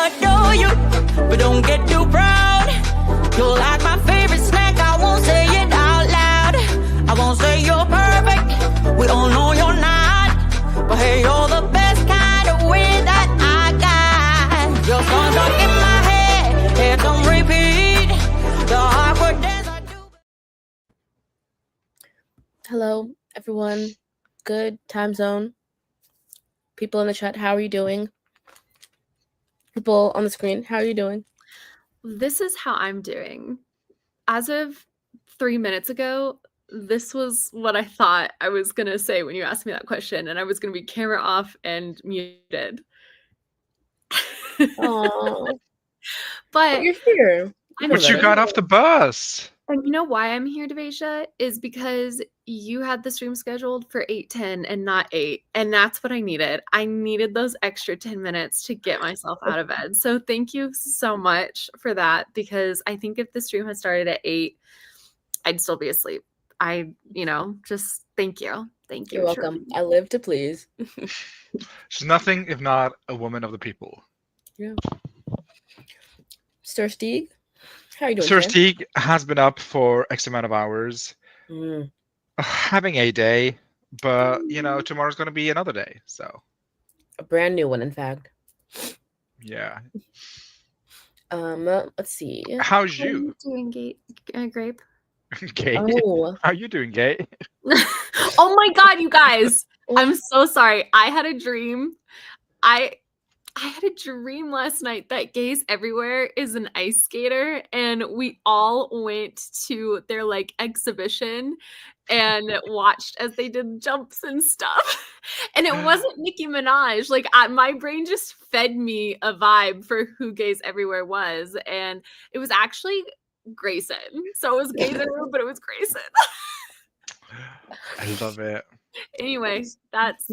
adore you, but don't get too proud. You're like my favorite snack, I won't say it out loud. I won't say you're perfect, we all know you're not. But hey, you're the best kind of way that I got. Your song's stuck in my head, it's on repeat. The awkward dance I do. Hello, everyone. Good time zone. People in the chat, how are you doing? People on the screen, how are you doing? This is how I'm doing. As of 3 minutes ago, this was what I thought I was going to say when you asked me that question, and I was going to be camera off and muted. Oh, But you're here. But you got off the bus. And you know why I'm here, Devasia? Is because you had the stream scheduled for 8:10 and not 8. And that's what I needed. I needed those extra 10 minutes to get myself out of bed. So thank you so much for that, because I think if the stream had started at 8, I'd still be asleep. Just thank you. Thank you. You're welcome. I live to please. She's nothing if not a woman of the people. Yeah. Sir Stieg, how are you doing? Sir today? Stieg has been up for X amount of hours, having a day, but tomorrow's going to be another day. So A brand new one, in fact. yeah. Let's see. How's How are you? you doing, Grape? Gay. Oh, How are you doing, Gay? Oh my God, you guys. I'm so sorry. I had a dream. I had a dream last night that Gays Everywhere is an ice skater, and we all went to their exhibition and watched as they did jumps and stuff. And it wasn't Nicki Minaj. My brain just fed me a vibe for who Gays Everywhere was, and it was actually Grayson. So it was Gays Everywhere, but it was Grayson. I love it. Anyway, that's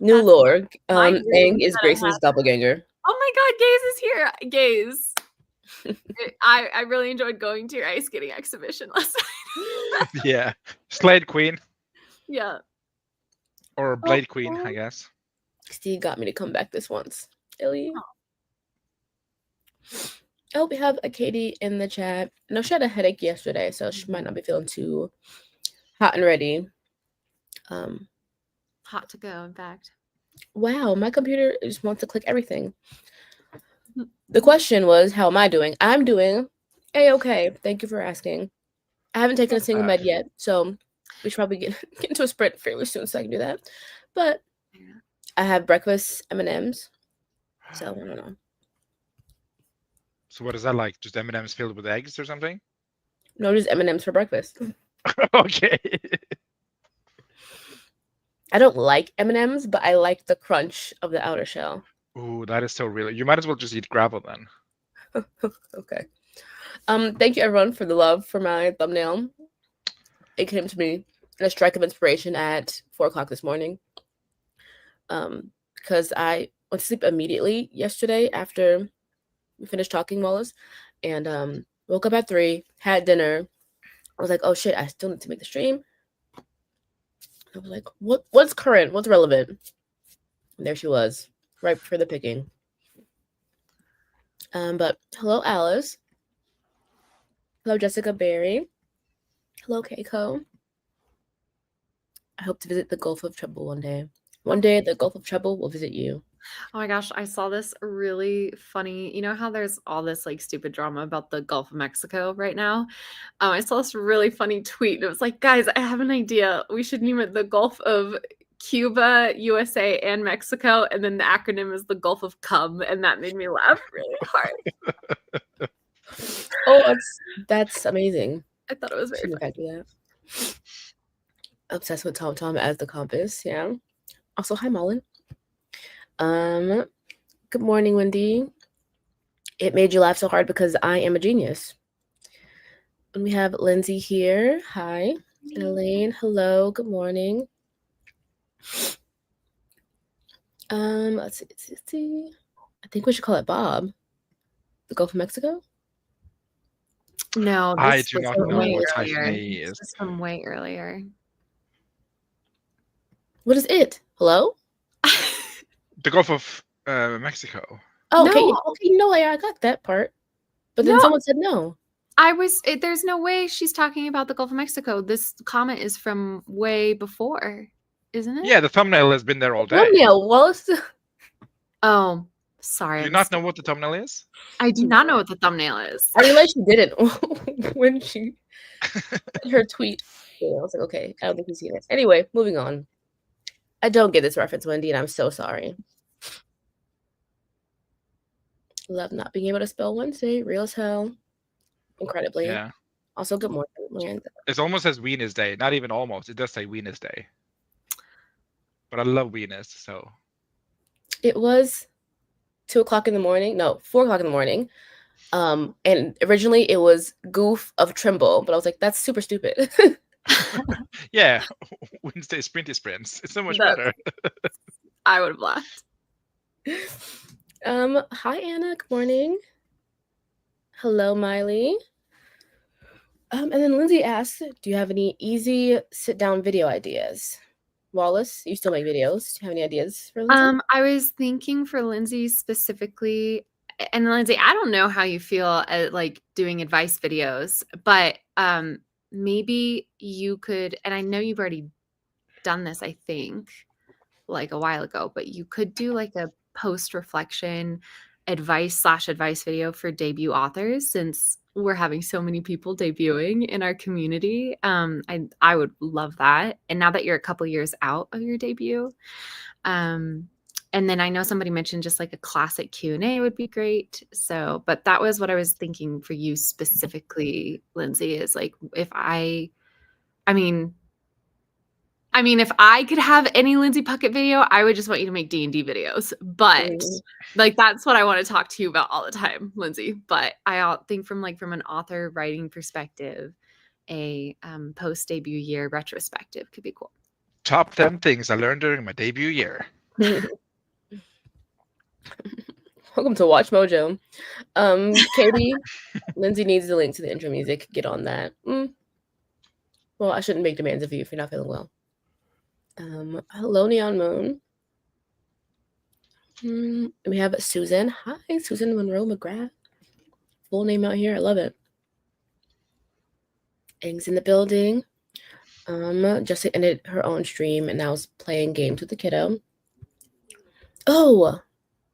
new lore. my Aang dream is that I Grayson's had. doppelganger. Oh my God, Gaze is here. Gaze. I really enjoyed going to your ice skating exhibition last night. Yeah. Slade Queen Yeah. or Blade Queen, I guess. Steve got me to come back this once. Illy. Oh, we have a Katie in the chat. No, she had a headache yesterday, so she might not be feeling too hot and ready. Hot to go, in fact. Wow, my computer just wants to click everything. The question was, how am I doing? I'm doing A-okay. Thank you for asking. I haven't taken a single med yet, so we should probably get into a sprint fairly soon so I can do that. But I have breakfast M&Ms, so I don't know. So what is that like? Just M&Ms filled with eggs or something? No, just M&Ms for breakfast. Okay. I don't like M&Ms, but I like the crunch of the outer shell. Ooh, that is so real. You might as well just eat gravel then. Okay. Thank you everyone for the love for my thumbnail. It came to me in a strike of inspiration at 4:00 this morning. Because I went to sleep immediately yesterday after we finished talking, Wallace, and woke up at 3, had dinner. I was like, oh shit, I still need to make the stream. I was like, what's current? What's relevant? And there she was, ripe for the picking. But hello, Alice. Hello, Jessica Berry. Hello, Keiko. I hope to visit the Gulf of Trouble one day. One day, the Gulf of Trouble will visit you. Oh my gosh, I saw this really funny. You know how there's all this stupid drama about the Gulf of Mexico right now? I saw this really funny tweet. It was like, guys, I have an idea. We should name it the Gulf of Cuba, USA, and Mexico. And then the acronym is the Gulf of Cum. And that made me laugh really hard. Oh, that's amazing. I thought it was very funny. That. Obsessed with Tom Tom as the compass, yeah. Also, hi, Mullen. Good morning, Wendy. It made you laugh so hard because I am a genius. And we have Lindsay here. Hi. And Elaine, hello. Good morning. Let's see. I think we should call it Bob. The Gulf of Mexico? No, I this do was not from know way what earlier. hyphenated This is. was from way earlier. What is it? Hello? The Gulf of Mexico. Oh, okay, No. okay, no, I got that part. But then No. someone said no. There's no way she's talking about the Gulf of Mexico. This comment is from way before, isn't it? Yeah, the thumbnail has been there all day. Thumbnail, Wallace. Oh, sorry. Do you not know what the thumbnail is? I do not know what the thumbnail is. I realized she didn't when she her tweet. I was like, okay, I don't think he's seen it. Anyway, moving on. I don't get this reference, Wendy, and I'm so sorry. Love not being able to spell Wednesday. Real as hell. Incredibly. Yeah. Also, good morning. It almost says wenesday. Not even almost. It does say wenesday. But I love Venus, so. It was 2 o'clock in the morning. No, 4 o'clock in the morning. And originally it was Goof of Trimble, but I was like, that's super stupid. Yeah, Wednesday sprinty sprints. It's so much better. I would have laughed. Hi Anna, good morning. Hello, Miley. And then Lindsay asked, do you have any easy sit-down video ideas? Wallace, you still make videos. Do you have any ideas for Lindsay? I was thinking for Lindsay specifically, and Lindsay, I don't know how you feel at like doing advice videos, but maybe you could, and I know you've already done this, I think, like a while ago, but you could do like a post-reflection advice video for debut authors, since we're having so many people debuting in our community. I would love that. And now that you're a couple years out of your debut, and then I know somebody mentioned just like a classic Q&A would be great. So, but that was what I was thinking for you specifically, Lindsay, is like, if I could have any Lindsay Puckett video, I would just want you to make D&D videos. But like, that's what I want to talk to you about all the time, Lindsay. But I think from an author writing perspective, a post debut year retrospective could be cool. Top 10 things I learned during my debut year. Welcome to Watch Mojo. Katie, Lindsay needs the link to the intro music. Get on that. Well, I shouldn't make demands of you if you're not feeling well. Hello, Neon Moon. We have Susan. Hi, Susan Monroe McGrath. Full name out here. I love it. Ing's in the building. Jessica ended her own stream and now is playing games with the kiddo. Oh,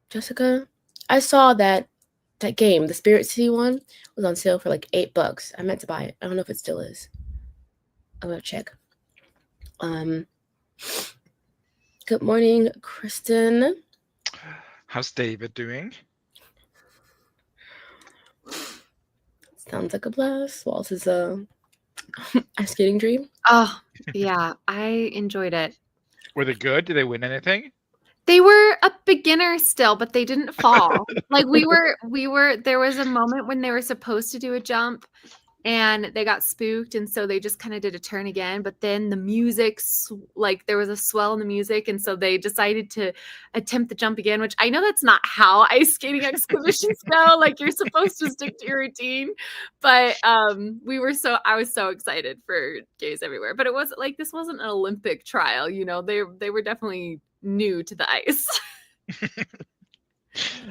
Jessica, I saw that game, the Spirit City one, was on sale for like $8. I meant to buy it. I don't know if it still is. I'm gonna check. Good morning, Kristen. How's David doing? Sounds like a blast. Waltz's ice skating dream. Oh, yeah, I enjoyed it. Were they good? Did they win anything? They were a beginner still, but they didn't fall. Like we were, there was a moment when they were supposed to do a jump and they got spooked. And so they just kind of did a turn again, but then the music, like there was a swell in the music. And so they decided to attempt the jump again, which I know that's not how ice skating exhibitions go. Like you're supposed to stick to your routine, but I was so excited for Gays Everywhere, but it wasn't like, this wasn't an Olympic trial, you know, they were definitely new to the ice.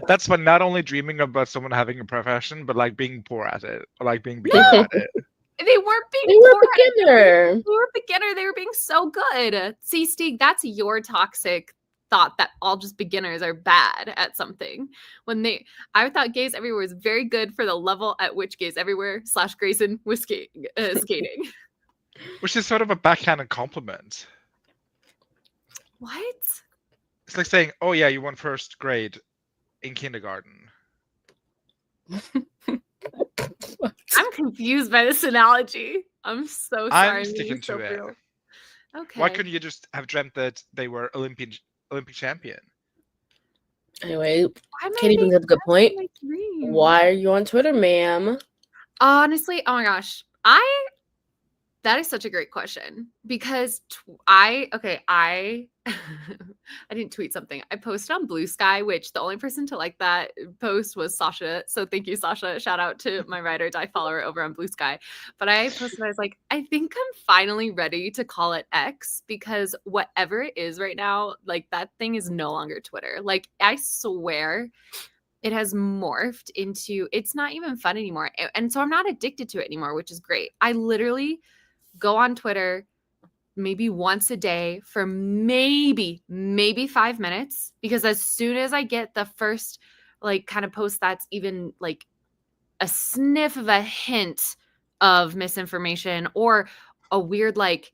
That's fun. Not only dreaming about someone having a profession, but like being poor at it, or like being beginner at it. They weren't being They were poor at it. beginner. They were beginner. They were being so good. See, Steve, that's your toxic thought that all just beginners are bad at something. I thought Gays Everywhere was very good for the level at which Gays Everywhere / Grayson was skating. Which is sort of a backhanded compliment. What? It's like saying, "Oh yeah, you won first grade in kindergarten." I'm confused by this analogy. I'm so sorry. I'm sticking to it. Real. Okay. Why couldn't you just have dreamt that they were Olympic champion? Anyway, Katie brings up a good point. Why are you on Twitter, ma'am? Honestly, oh my gosh. That is such a great question because I didn't tweet something. I posted on Blue Sky, which the only person to like that post was Sasha. So thank you, Sasha. Shout out to my ride or die follower over on Blue Sky. But I posted, I was like, I think I'm finally ready to call it X because whatever it is right now, like that thing is no longer Twitter. Like I swear it has morphed into, it's not even fun anymore. And so I'm not addicted to it anymore, which is great. I literally go on Twitter maybe once a day for maybe 5 minutes, because as soon as I get the first like kind of post that's even like a sniff of a hint of misinformation or a weird like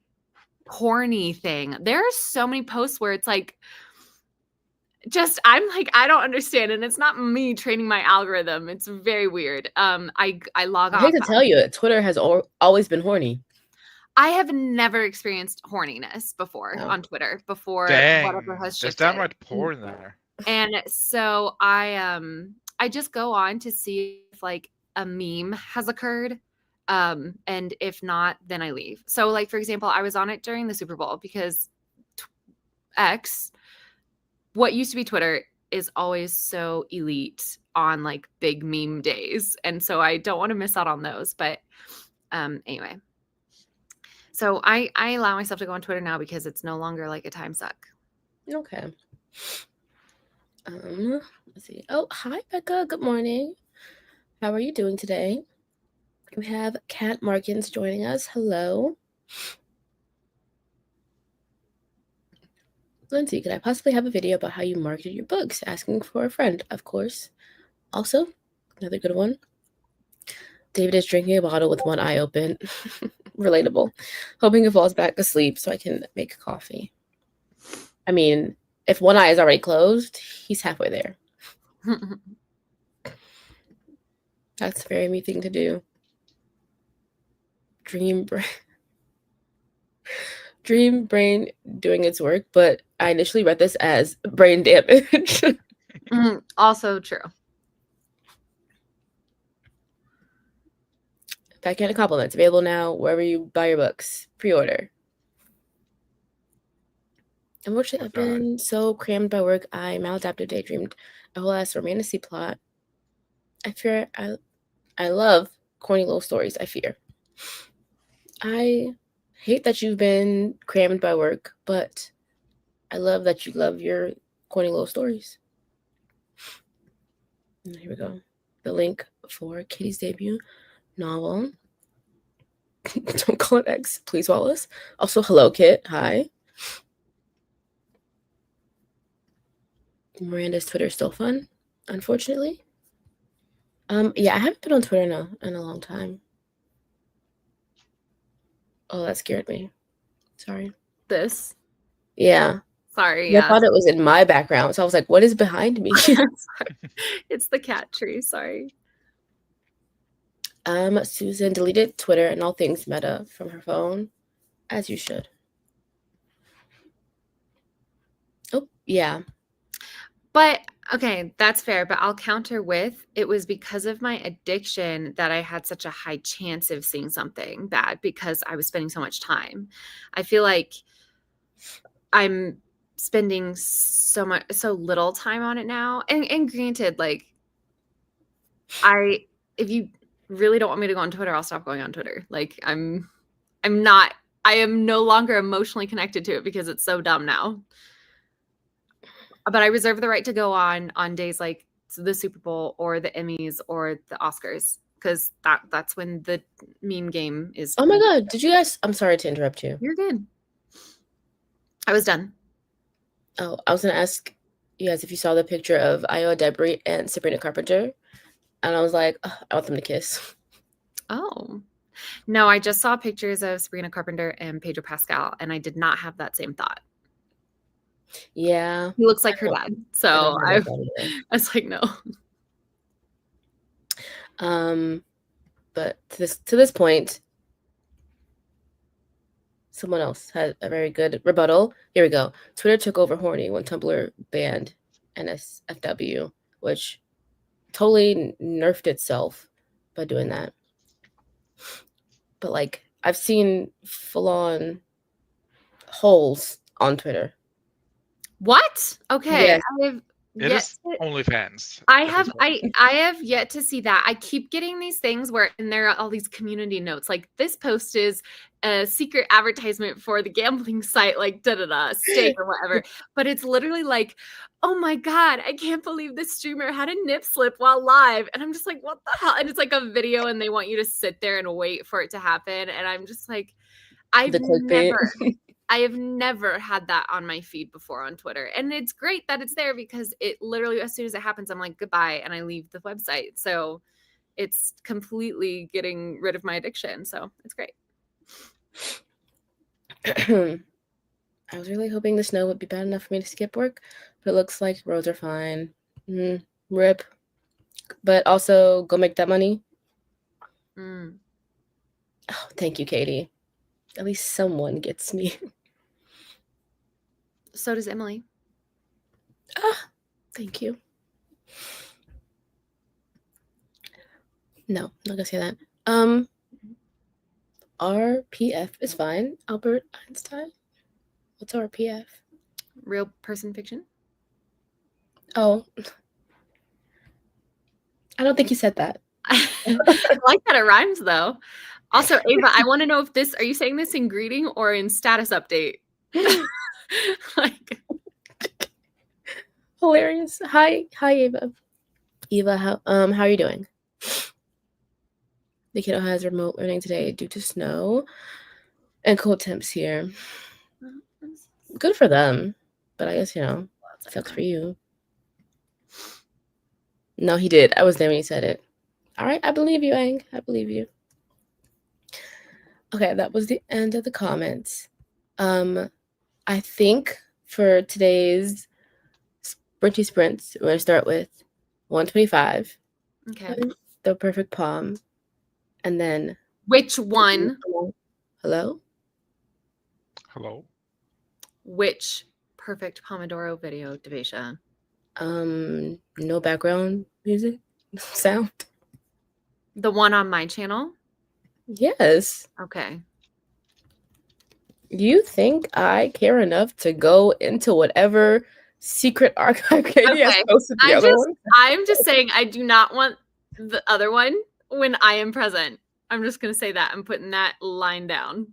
corny thing, there are so many posts where it's like, just I'm like, I don't understand, and it's not me training my algorithm. It's very weird. I log off. I hate to tell you, Twitter has always been horny. I have never experienced horniness before on Twitter before whatever has There's shifted. downright porn there. And so I just go on to see if like a meme has occurred. And if not, then I leave. So like, for example, I was on it during the Super Bowl because X, what used to be Twitter, is always so elite on like big meme days. And so I don't want to miss out on those. But anyway, so I allow myself to go on Twitter now because it's no longer like a time suck. Okay. Let's see. Oh, hi, Becca. Good morning. How are you doing today? We have Kat Markins joining us. Hello. Lindsay, could I possibly have a video about how you marketed your books? Asking for a friend, of course. Also, another good one. David is drinking a bottle with one eye open. Relatable. Hoping it falls back asleep so I can make coffee. I mean, if one eye is already closed, he's halfway there. That's a very me thing to do. Dream brain doing its work, but I initially read this as brain damage. Also true. Backhanded compliments available now wherever you buy your books. Pre-order. Unfortunately, I've been so crammed by work, I maladaptive daydreamed a whole ass romantic plot. I fear I love corny little stories, I fear. I hate that you've been crammed by work, but I love that you love your corny little stories. And here we go. The link for Katie's debut novel. Don't call it X, please, Wallace. Also, hello, Kit. Hi. Miranda's Twitter is still fun, unfortunately. Yeah, I haven't been on Twitter in a long time. Oh, that scared me. Sorry. This. Yeah. Sorry. I thought it was in my background, so I was like, what is behind me? It's the cat tree. Sorry. Susan deleted Twitter and all things Meta from her phone, as you should. Oh, yeah. But okay, that's fair. But I'll counter with, it was because of my addiction that I had such a high chance of seeing something bad because I was spending so much time. I feel like I'm spending so little time on it now. And granted, like if you really don't want me to go on Twitter, I'll stop going on Twitter. Like I am no longer emotionally connected to it because it's so dumb now. But I reserve the right to go on days like the Super Bowl or the Emmys or the Oscars, because that's when the meme game is. Oh my God. Did you guys? I'm sorry to interrupt you. You're good. I was done. Oh, I was going to ask you guys if you saw the picture of Io Debris and Sabrina Carpenter. And I was like, oh, I want them to kiss. Oh. No, I just saw pictures of Sabrina Carpenter and Pedro Pascal, and I did not have that same thought. Yeah. He looks like her dad. So I was like, no. But to this point, someone else had a very good rebuttal. Here we go. Twitter took over horny when Tumblr banned NSFW, which totally nerfed itself by doing that. But like, I've seen full-on holes on Twitter. What? Okay. Yes. It is OnlyFans. I have yet to see that. I keep getting these things where, and there are all these community notes, like this post is a secret advertisement for the gambling site, like stake or whatever. But it's literally like, oh my God, I can't believe this streamer had a nip slip while live. And I'm just like, what the hell? And it's like a video and they want you to sit there and wait for it to happen. And I'm just like, I have never had that on my feed before on Twitter. And it's great that it's there because it literally, as soon as it happens, I'm like, goodbye. And I leave the website. So it's completely getting rid of my addiction. So it's great. I was really hoping the snow would be bad enough for me to skip work, but it looks like roads are fine. Rip. But also, go make that money. Oh, thank you, Katie. At least someone gets me. So does Emily. Thank you. No, I'm not gonna say that. RPF is fine. Albert Einstein. What's RPF? Real person fiction? Oh. I don't think you said that. I like that it rhymes though. Also, Ava, I want to know if are you saying this in greeting or in status update? Like, hilarious. Hi, Ava. Eva, how are you doing? The kiddo has remote learning today due to snow and cold temps here. Good for them, but I guess sucks for you. No, he did. I was there when he said it. All right, I believe you, Ang. I believe you. Okay, that was the end of the comments. I think for today's sprinty sprints, we're going to start with 125. Okay. The perfect palm. And then... Which one? Hello? Hello? Which perfect Pomodoro video, Devisha? No background music sound. The one on my channel? Yes. Okay. You think I care enough to go into whatever secret archive Katie has posted the other one? I'm just saying I do not want the other one when I am present. I'm just going to say that. I'm putting that line down.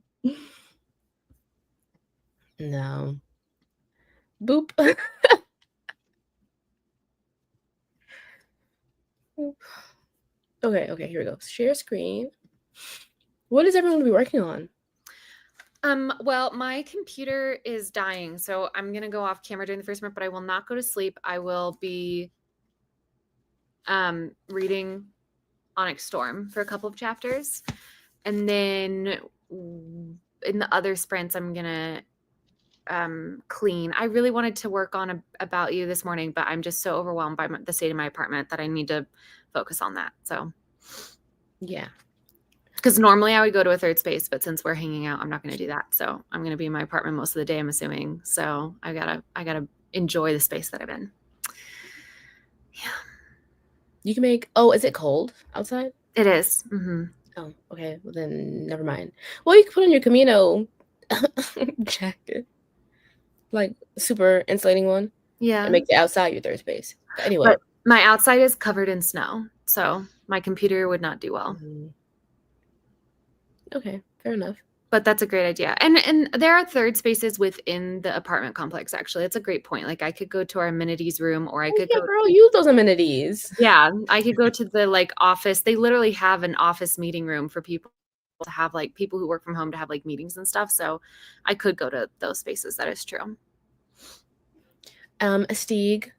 No. Boop. Okay, here we go. Share screen. What is everyone be working on? Well, my computer is dying, so I'm gonna go off camera during the first minute, but I will not go to sleep. I will be reading Onyx Storm for a couple of chapters, and then in the other sprints, I'm gonna clean. I really wanted to work on About You this morning, but I'm just so overwhelmed by the state of my apartment that I need to focus on that. So yeah, because normally I would go to a third space, but since we're hanging out, I'm not going to do that. So I'm going to be in my apartment most of the day, I'm assuming. So I gotta enjoy the space that I'm in. Yeah. You can make. Oh, is it cold outside? It is. Mm-hmm. Oh, okay. Well then, never mind. Well, you can put on your Camino jacket, like super insulating one. Yeah. And make it outside your third space. But anyway, but my outside is covered in snow, so my computer would not do well. Okay, fair enough. But that's a great idea. And there are third spaces within the apartment complex, actually. It's a great point. Like I could go to our amenities room, or I could go use those amenities. Yeah, I could go to the office. They literally have an office meeting room for people to have people who work from home to have meetings and stuff. So I could go to those spaces. That is true. Stieg,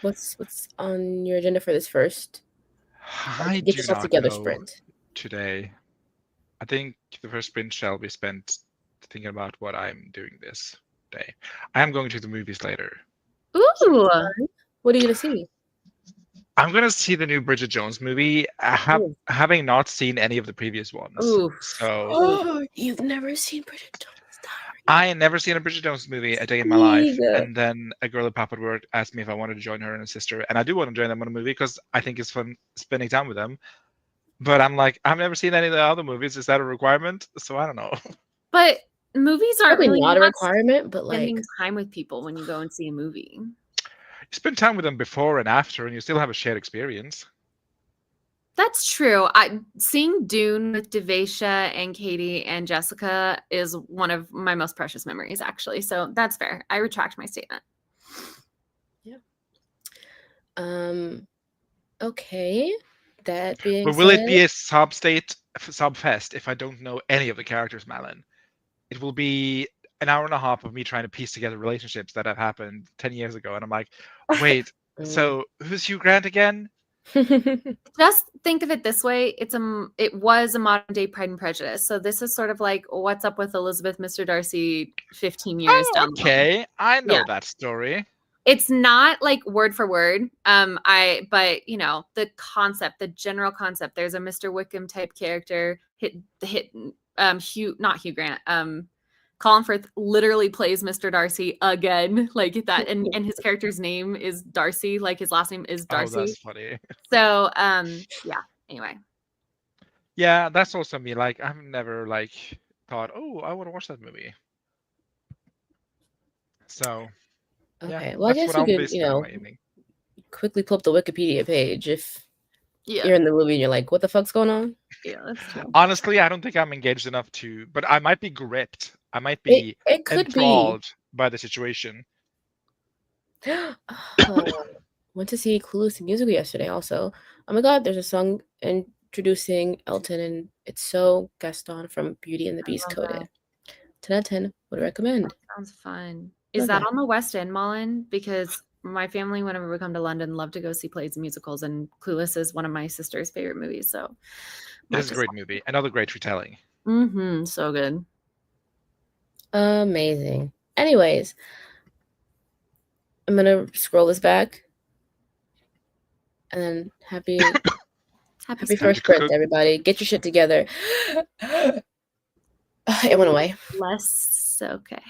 what's on your agenda for this first? Get yourself together sprint today. I think the first sprint shall be spent thinking about what I'm doing this day. I am going to the movies later. Ooh. What are you going to see? I'm going to see the new Bridget Jones movie, having not seen any of the previous ones. Ooh. So, you've never seen Bridget Jones? I had never seen a Bridget Jones movie a day in my life. And then a girl at Papa at work asked me if I wanted to join her and her sister. And I do want to join them on a movie because I think it's fun spending time with them. But I'm like, I've never seen any of the other movies. Is that a requirement? So I don't know. But movies aren't really not a requirement, but spending time with people when you go and see a movie. You spend time with them before and after, and you still have a shared experience. That's true. Seeing Dune with Devisha and Katie and Jessica is one of my most precious memories, actually. So that's fair. I retract my statement. Okay. That being But will said, it be a subfest if I don't know any of the characters, Malin? It will be an hour and a half of me trying to piece together relationships that have happened 10 years ago, and I'm like, wait, so who's Hugh Grant again? Just think of it this way: it was a modern day Pride and Prejudice. So this is sort of like what's up with Elizabeth, Mr. Darcy, 15 years Oh, down the line. okay, I know Yeah. that story. It's not like word for word. But you know, the concept, the general concept. There's a Mr. Wickham type character. Not Hugh Grant. Colin Firth literally plays Mr. Darcy again, like that, and his character's name is Darcy, like his last name is Darcy. Oh, that's funny. So, yeah. Anyway. Yeah, that's also me. Like, I've never like thought, oh, I want to watch that movie. So, okay. yeah, Well, I that's guess what you I'll be could, spending my evening. quickly pull up the Wikipedia page if Yeah. you're in the movie and you're like, what the fuck's going on? Yeah, that's true. Honestly, I don't think I'm engaged enough to, but I might be gripped. I might be It could be. enthralled by the situation. Went to see Clueless the musical yesterday also. Oh my god, there's a song introducing Elton, and it's so Gaston from Beauty and the Beast love coded. that. 10 out of 10 would recommend. Sounds fun. Is Love that on the West End, Mullen? Because my family, whenever we come to London, love to go see plays and musicals, and Clueless is one of my sister's favorite movies. So It is a great movie. Another great retelling. So good. Amazing. Anyways, I'm gonna scroll this back. And then happy first birthday, everybody. Get your shit together. It went away. Okay.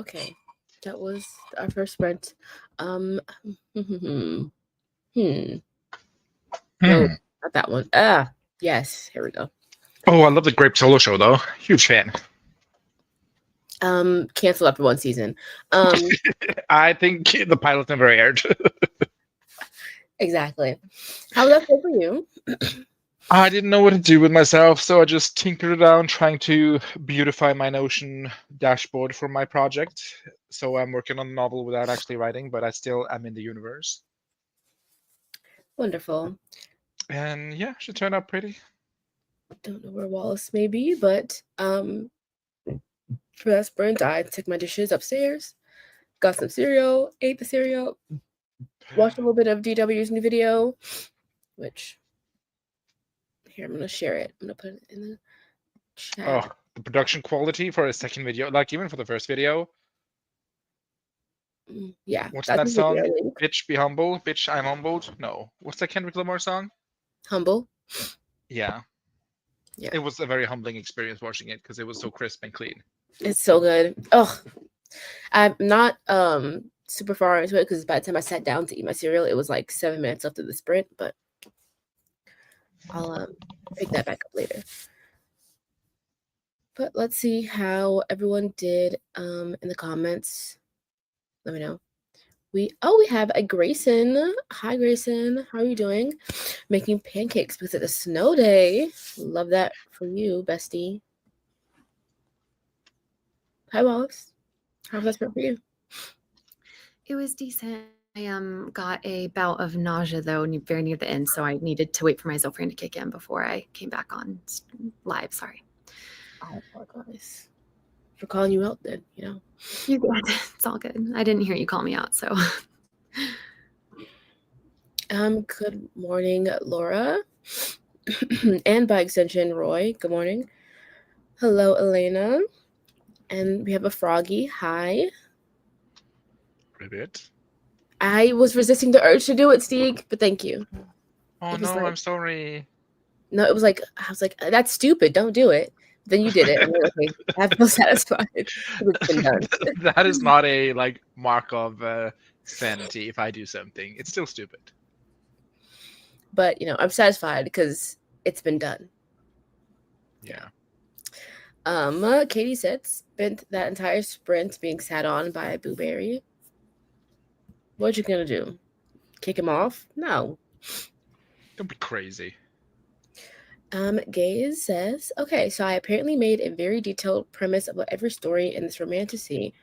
Okay, that was our first sprint. No, not that one. Yes, here we go. Oh, I love the Grape Solo Show though. Huge fan. Cancel after one season. I think the pilot never aired. Exactly. How was that for you? I didn't know what to do with myself, so I just tinkered around trying to beautify my Notion dashboard for my project. So I'm working on a novel without actually writing, but I still am in the universe. Wonderful. And yeah, should turn out pretty. Don't know where Wallace may be, but for that sprint, I took my dishes upstairs, got some cereal, ate the cereal, watched a little bit of DW's new video, which here I'm gonna share it. I'm gonna put it in the chat. Oh, the production quality for a second video, like even for the first video. Yeah. What's that the song? video link. Bitch, be humble. Bitch, I'm humbled. No. What's that Kendrick Lamar song? Humble. Yeah. Yeah. It was a very humbling experience watching it because it was so crisp and clean. It's so good. Oh, I'm not super far into it because by the time I sat down to eat my cereal, it was like 7 minutes left of the sprint, but I'll pick that back up later. But let's see how everyone did in the comments. Let me know. We have a Grayson. Hi Grayson, how are you doing? Making pancakes because it's a snow day. Love that for you, bestie. Hi Wallace. How was that sprint for you? It was decent. I got a bout of nausea though, very near the end, so I needed to wait for my Zofran to kick in before I came back on live. Sorry. I apologize for calling you out then, you know. You're good. It's all good. I didn't hear you call me out, so. Good morning, Laura. And by extension, Roy. Good morning. Hello, Elena. And we have a Froggy. Hi. Ribbit. I was resisting the urge to do it, Stieg, but thank you. Oh no, I'm sorry. No, I was like, that's stupid. Don't do it. Then you did it, and okay, I feel satisfied. It's been done. That is not a mark of sanity. If I do something, it's still stupid. But I'm satisfied because it's been done. Yeah. Katie said spent that entire sprint being sat on by a blueberry. What you gonna do? Kick him off? No. Don't be crazy. Gaze says, okay, so I apparently made a very detailed premise about every story in this romantasy.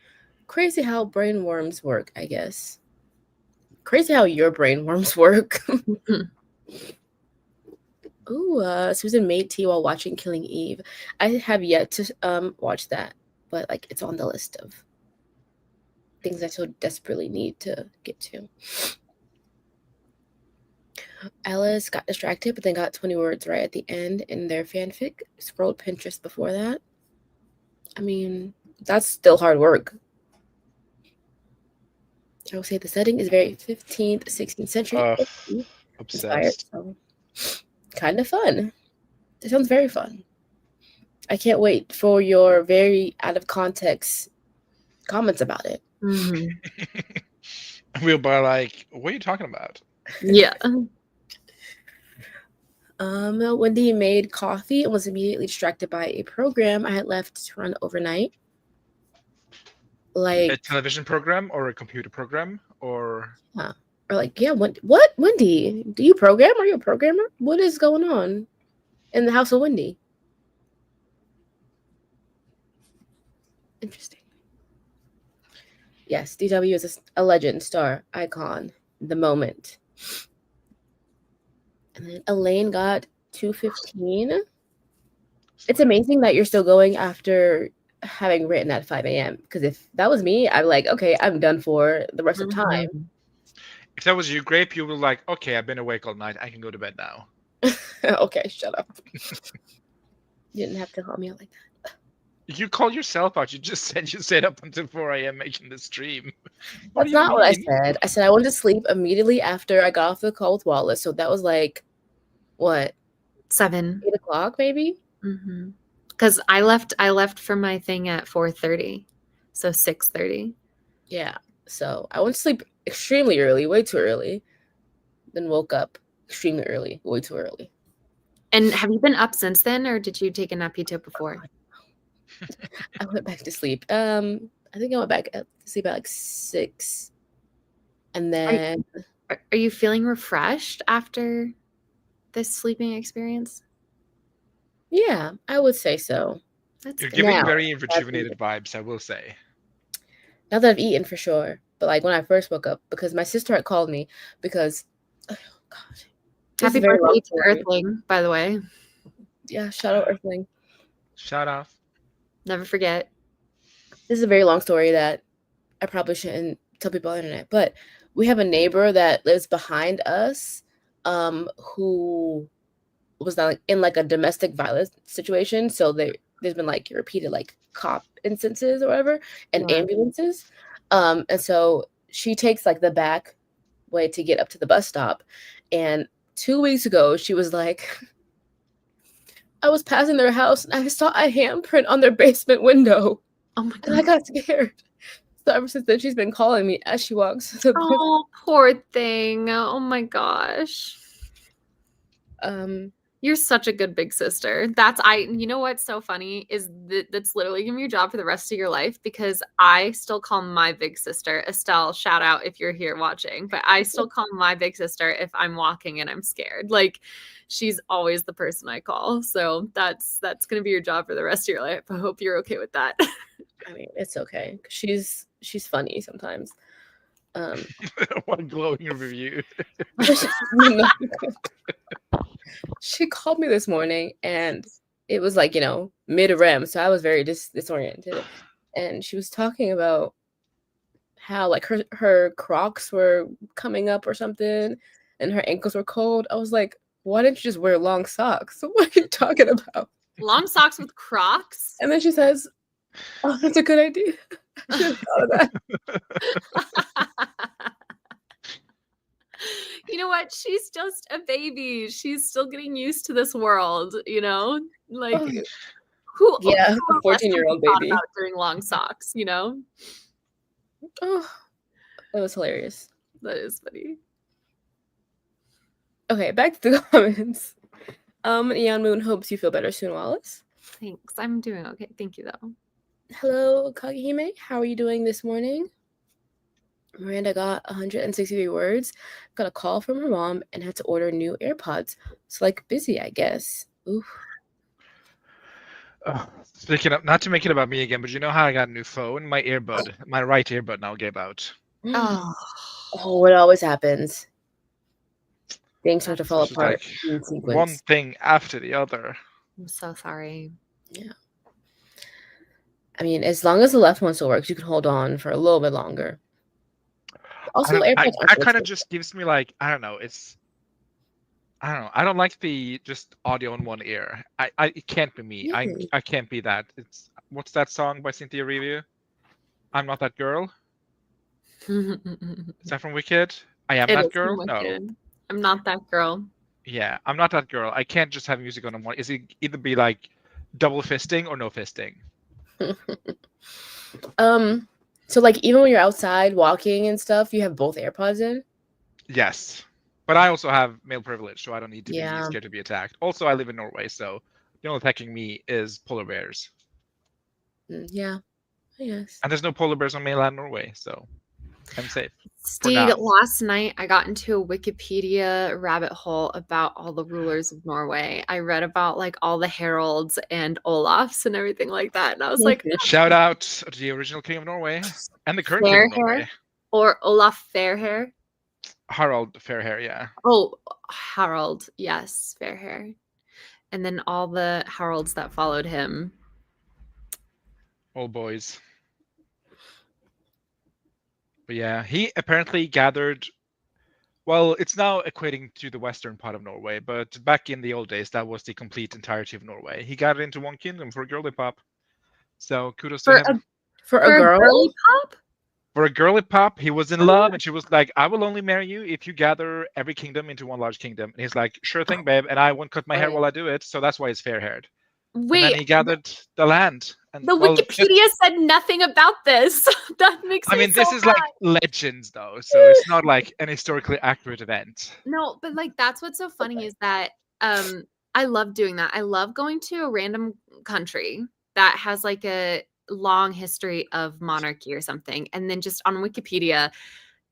Crazy how brain worms work, I guess. Crazy how your brain worms work. Ooh, Susan made tea while watching Killing Eve. I have yet to watch that, but it's on the list of things I so desperately need to get to. Alice got distracted, but then got 20 words right at the end in their fanfic. Scrolled Pinterest before that. I mean, that's still hard work. I would say the setting is very 15th, 16th century. Obsessed. So kind of fun. It sounds very fun. I can't wait for your very out of context comments about it. Mm-hmm. We'll be like, what are you talking about? Yeah. Wendy made coffee and was immediately distracted by a program I had left to run overnight. A television program or a computer program or what? Wendy, do you program? Are you a programmer? What is going on in the house of Wendy? Interesting. Yes, DW is a legend, star, icon, the moment. And then Elaine got 2:15. It's amazing that you're still going after having written at 5 a.m. Because if that was me, I'm like, okay, I'm done for the rest of time. If that was you, Grape, you were like, okay, I've been awake all night. I can go to bed now. Okay, shut up. You didn't have to call me out like that. You called yourself out. You just said you stayed up until 4 a.m. making the stream. That's not what I said. I said I wanted to sleep immediately after I got off the call with Wallace. So that was what? 7. 8 o'clock maybe? Because I left for my thing at 4:30. So 6:30. Yeah. So I went to sleep extremely early, way too early. Then woke up extremely early, way too early. And have you been up since then, or did you take a nappy tip before? I went back to sleep. I think I went back to sleep at like 6. And then Are you feeling refreshed after this sleeping experience? yeah, I would say so. That's You're good. giving Now, very rejuvenated vibes, I will say. Now that I've eaten for sure. But like when I first woke up, because my sister had called me because oh gosh. Happy birthday to Earthling, by the way. Yeah, shout out Earthling. Shout out. Never forget. This is a very long story that I probably shouldn't tell people on the internet, but we have a neighbor that lives behind us, who was like in like a domestic violence situation. So there's been like repeated like cop instances or whatever, and ambulances. And so she takes like the back way to get up to the bus stop. And 2 weeks ago, she was like, I was passing their house and I saw a handprint on their basement window. Oh my And I god. got scared. So ever since then, she's been calling me as she walks. To the bus. Oh, poor thing. Oh my gosh. You're such a good big sister. You know what's so funny is that's literally gonna be your job for the rest of your life, because I still call my big sister Estelle. Shout out if you're here watching, but I still call my big sister if I'm walking and I'm scared. Like, she's always the person I call. So that's gonna be your job for the rest of your life. I hope you're okay with that. I mean, it's okay. She's funny sometimes. What a glowing review. She called me this morning and it was like, mid-REM. So I was very disoriented. And she was talking about how like her Crocs were coming up or something and her ankles were cold. I was like, why didn't you just wear long socks? What are you talking about? Long socks with Crocs? And then she says, oh, that's a good idea. I should have thought of that. You know what? She's just a baby. She's still getting used to this world, Like, who? Yeah, who a 14-year-old baby during long socks, Oh, that was hilarious. That is funny. Okay, back to the comments. Eon Moon hopes you feel better soon, Wallace. Thanks. I'm doing okay. Thank you, though. Hello, Kagehime. How are you doing this morning? Miranda got 163 words, got a call from her mom, and had to order new AirPods. So, like, busy, I guess. Oof. Speaking of, not to make it about me again, but you know how I got a new phone? My right earbud now gave out. Oh, it always happens. Things start to fall apart in sequence. One thing after the other. I'm so sorry. Yeah. I mean, as long as the left one still works, you can hold on for a little bit longer. Also, AirPods that kind of just gives me like, I don't know. I don't like the just audio in one ear. It can't be me. Really? I can't be that. What's that song by Cynthia Review? I'm not that girl. Is that from Wicked? I am that girl. No, I'm not that girl. Yeah, I'm not that girl. I can't just have music on one. Is it either be like double fisting or no fisting? So like even when you're outside walking and stuff, you have both AirPods in? Yes. But I also have male privilege, so I don't need to be scared to be attacked. Also, I live in Norway, so the only attacking me is polar bears. Yeah, I guess. And there's no polar bears on mainland Norway, so I'm safe. Steve, last night I got into a Wikipedia rabbit hole about all the rulers of Norway. I read about like all the heralds and Olafs and everything like that. And I was like, shout out to the original king of Norway and the current king of Norway. Or Olaf Fairhair. Harald Fairhair, yeah. Oh, Harald, yes, Fairhair. And then all the Haralds that followed him. Old boys. But yeah, he apparently gathered, well, it's now equating to the western part of Norway, but back in the old days, that was the complete entirety of Norway. He gathered into one kingdom for a girly pop. So kudos to him. For a girly pop? For a girly pop, he was in love, and she was like, I will only marry you if you gather every kingdom into one large kingdom. And he's like, sure thing, babe, and I won't cut my hair while I do it, so that's why he's fair-haired. Wait. And then he gathered the land, And The Wikipedia said nothing about this. That makes me this so is mad. like legends though, so it's not like an historically accurate event. No, but like that's what's so funny is that I love doing that. I love going to a random country that has like a long history of monarchy or something, and then just on Wikipedia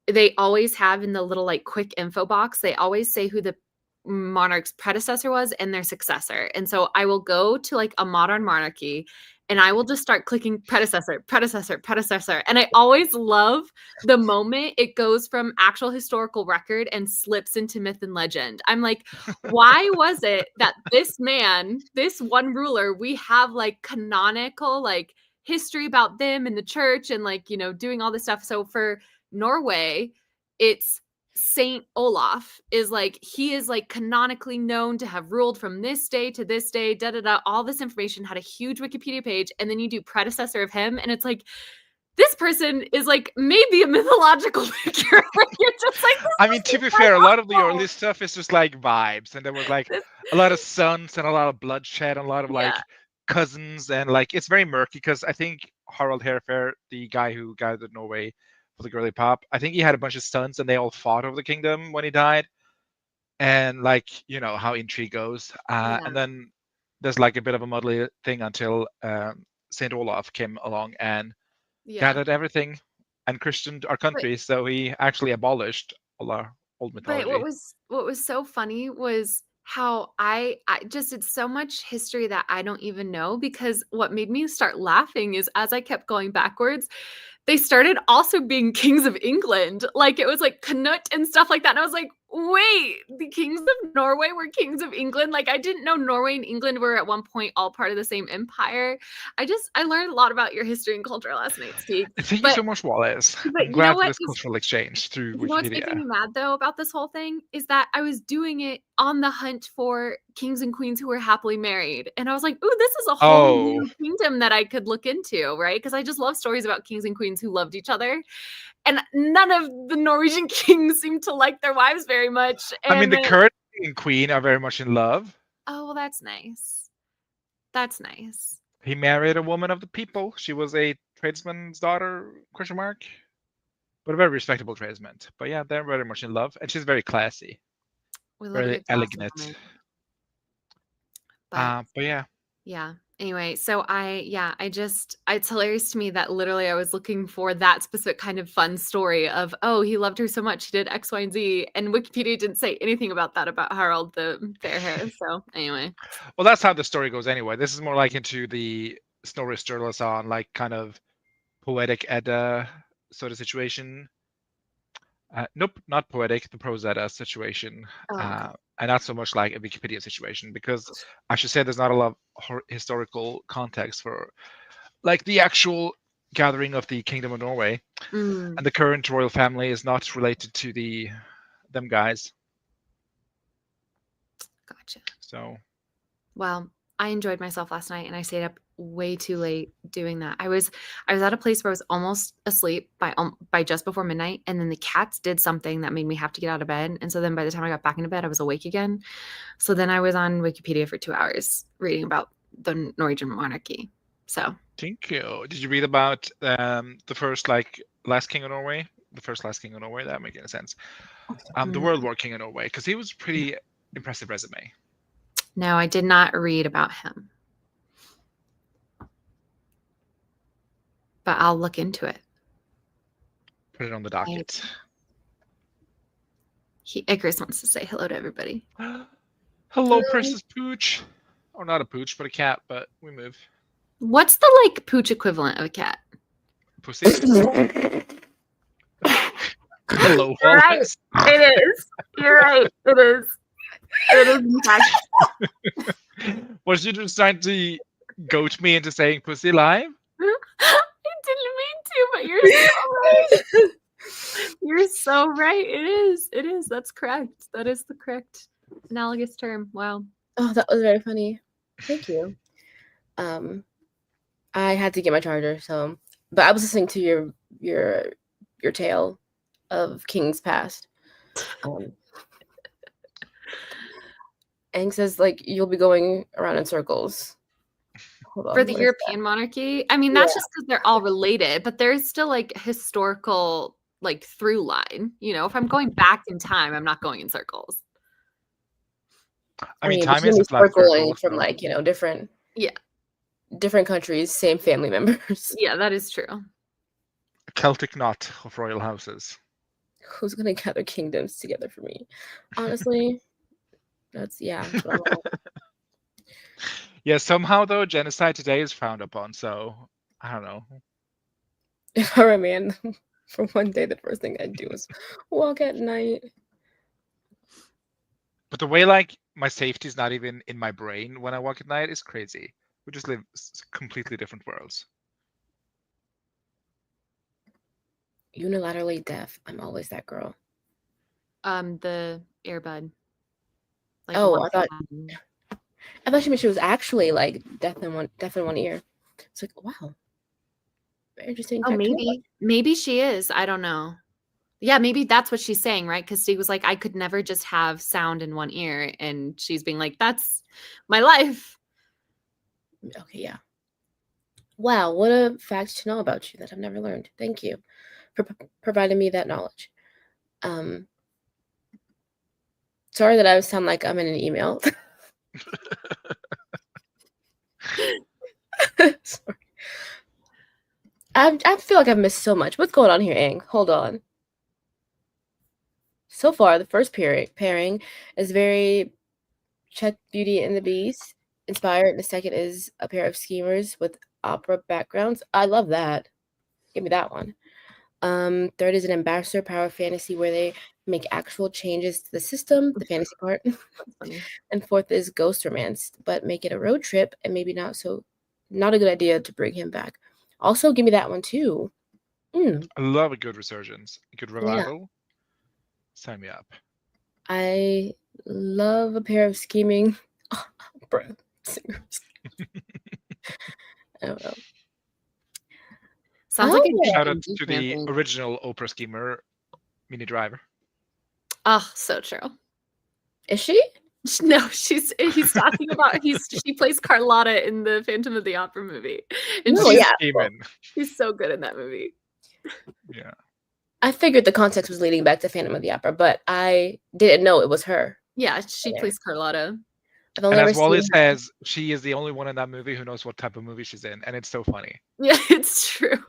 they always have in the little like quick info box, they always say who the monarch's predecessor was and their successor. And so I will go to like a modern monarchy and I will just start clicking predecessor, predecessor, predecessor. And I always love the moment it goes from actual historical record and slips into myth and legend. I'm like, why was it that this man, this one ruler, we have like canonical like history about them in the church and like, you know, doing all this stuff. So for Norway, it's Saint Olaf is like, he is like canonically known to have ruled from this day to this day, da da da. All this information had a huge Wikipedia page, and then you do predecessor of him, and it's like, this person is like maybe a mythological figure. You're just like, I mean, to be fair, a lot of the early stuff is just like vibes, and there was like a lot of sons and a lot of bloodshed and a lot of like cousins, and like it's very murky because I think Harald Harefair, the guy who gathered Norway for the girly pop, I think he had a bunch of sons and they all fought over the kingdom when he died, and like, you know how intrigue goes. And then there's like a bit of a muddly thing until Saint Olaf came along and gathered everything and Christianed our country, so he actually abolished all our old mythology. But what was so funny was how I just, it's so much history that I don't even know, because what made me start laughing is as I kept going backwards, they started also being kings of England. Like it was like Canute and stuff like that. And I was like, wait, the kings of Norway were kings of England? Like I didn't know Norway and England were at one point all part of the same empire. I learned a lot about your history and culture last night, Steve. Thank you so much, Wallace. I'm glad for this cultural exchange through Wikipedia. You know what's making me mad though about this whole thing is that I was doing it on the hunt for kings and queens who were happily married. And I was like, ooh, this is a whole new kingdom that I could look into, right? Because I just love stories about kings and queens who loved each other. And none of the Norwegian kings seem to like their wives very much. And I mean, the current king and queen are very much in love. Oh, well, that's nice. That's nice. He married a woman of the people. She was a tradesman's daughter, ? But a very respectable tradesman. But yeah, they're very much in love. And she's very classy. Very elegant. But yeah. Yeah. Anyway, so it's hilarious to me that literally I was looking for that specific kind of fun story of, oh, he loved her so much, he did X, Y, and Z. And Wikipedia didn't say anything about that, about Harald the fair hair. So anyway. Well, that's how the story goes anyway. This is more like into the Snorri Sturluson, like kind of poetic Edda sort of situation. Nope, not poetic, the prose Edda situation. And not so much like a Wikipedia situation, because I should say there's not a lot of historical context for like the actual gathering of the Kingdom of Norway. And the current royal family is not related to them guys. Gotcha. So, well, I enjoyed myself last night, and I stayed up way too late doing that. I was at a place where I was almost asleep by just before midnight, and then the cats did something that made me have to get out of bed. And so then by the time I got back into bed, I was awake again. So then I was on Wikipedia for 2 hours reading about the Norwegian monarchy. So thank you. Did you read about the first last king of Norway? The first last king of Norway? That makes any sense. The World War King of Norway, because he was pretty impressive resume. No, I did not read about him. But I'll look into it. Put it on the docket. Icarus wants to say hello to everybody. Hello, Princess Pooch. Or not a pooch, but a cat, but we move. What's the pooch equivalent of a cat? Pussy. Hello, Wallace. Right. It is. You're right. It is. It is, in fact. Was you just trying to goat me into saying pussy live? I didn't mean to, but you're so right. You're so right. It is. It is. That's correct. That is the correct analogous term. Wow. Oh, that was very funny. Thank you. I had to get my charger, but I was listening to your tale of King's Past. And he says, you'll be going around in circles. hold on. For the what is European monarchy, I mean, that's just because they're all related, but there's still like historical like through line. You know, if I'm going back in time, I'm not going in circles. I mean, but time you're is gonna a be flat circle. circling from So. like, you know, different Yeah. countries, same family members. Yeah, that is true. A Celtic knot of royal houses. Who's gonna gather kingdoms together for me? Honestly, that's what I want. Yeah, somehow though, genocide today is frowned upon. So I don't know. If I were a man for one day, the first thing I'd do is walk at night. But the way like my safety is not even in my brain when I walk at night is crazy. We just live completely different worlds. Unilaterally deaf. I'm always that girl. The Airbud. Like Oh, one I thought she was actually like deaf in one ear. It's like, wow. Very interesting. Oh, maybe she is. I don't know. Yeah, maybe that's what she's saying, right? Because she was like, I could never just have sound in one ear, and she's being like, that's my life. Okay, yeah. Wow, what a fact to know about you that I've never learned. Thank you for providing me that knowledge. Sorry that I sound like I'm in an email. Sorry. I feel like I've missed so much. What's going on here, Ang? Hold on. So far, the first pairing is very Check Beauty and the Beast inspired. The second is a pair of schemers with opera backgrounds. I love that. Give me that one. Third is an ambassador power fantasy where they make actual changes to the system, the fantasy part. And fourth is ghost romance, but make it a road trip and maybe not a good idea to bring him back. Also, give me that one too. I love a good resurgence, a good revival. Yeah. Sign me up. I love a pair of scheming opera singers. I don't know. Sounds like a shout out to the original opera schemer, Minnie Driver. Oh, so true. Is she? No, he's talking about she plays Carlotta in the Phantom of the Opera movie. And she's so good in that movie. Yeah. I figured the context was leading back to Phantom of the Opera, but I didn't know it was her. Yeah, she plays Carlotta. And as Wally says, she is the only one in that movie who knows what type of movie she's in, and it's so funny. Yeah, it's true.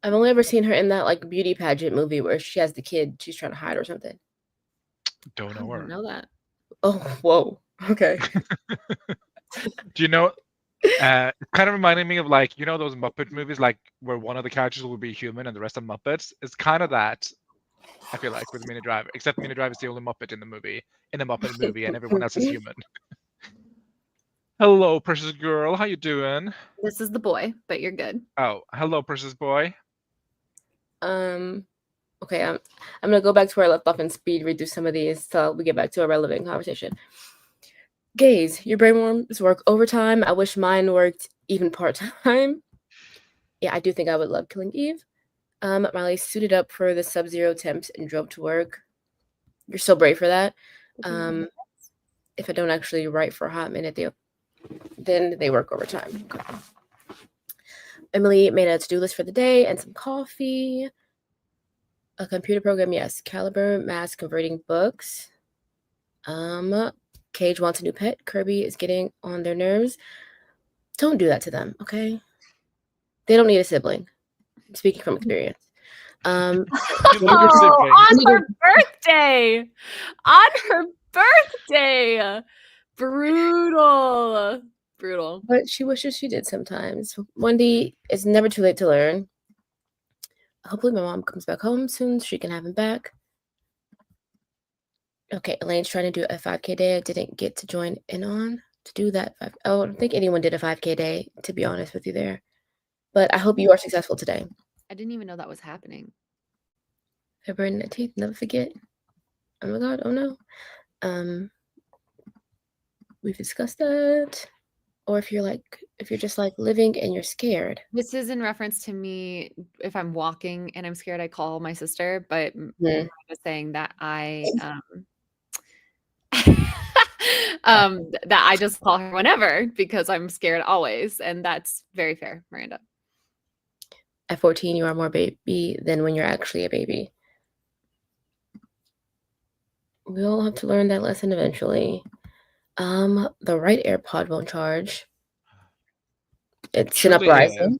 I've only ever seen her in that like beauty pageant movie where she has the kid she's trying to hide or something. Don't know her. I don't know that. Oh, whoa. Okay. Do you know? It kind of reminded me of like, you know, those Muppet movies, like where one of the characters will be human and the rest are Muppets. It's kind of that. I feel like with Minnie Driver, except Minnie Driver is the only Muppet in the Muppet movie, and everyone else is human. Hello, precious girl. How you doing? This is the boy, but you're good. Oh, hello, precious boy. Okay, I'm gonna go back to where I left off and speed read through some of these till we get back to a relevant conversation. Gaze, your brainworms work overtime. I wish mine worked even part-time. Yeah, I do think I would love killing Eve. Miley suited up for the sub-zero temps and drove to work. You're so brave for that. If I don't actually write for a hot minute, then they work overtime. Okay. Emily made a to-do list for the day and some coffee. A computer program, yes. Caliber mass converting books. Cage wants a new pet. Kirby is getting on their nerves. Don't do that to them, okay? They don't need a sibling. Speaking from experience. On her birthday. On her birthday. Brutal. But she wishes she did sometimes. Wendy, it's never too late to learn. Hopefully my mom comes back home soon so she can have him back. Okay, Elaine's trying to do a 5K day. I didn't get to join in on to do that. I don't think anyone did a 5K day, to be honest with you there. But I hope you are successful today. I didn't even know that was happening. February 19th, never forget. Oh my God, oh no. We've discussed that. Or if you're just like living and you're scared. This is in reference to me. If I'm walking and I'm scared, I call my sister. But I was saying that I that I just call her whenever because I'm scared always, and that's very fair, Miranda. At 14, you are more baby than when you're actually a baby. We all have to learn that lesson eventually. The right AirPod won't charge. It's an uprising.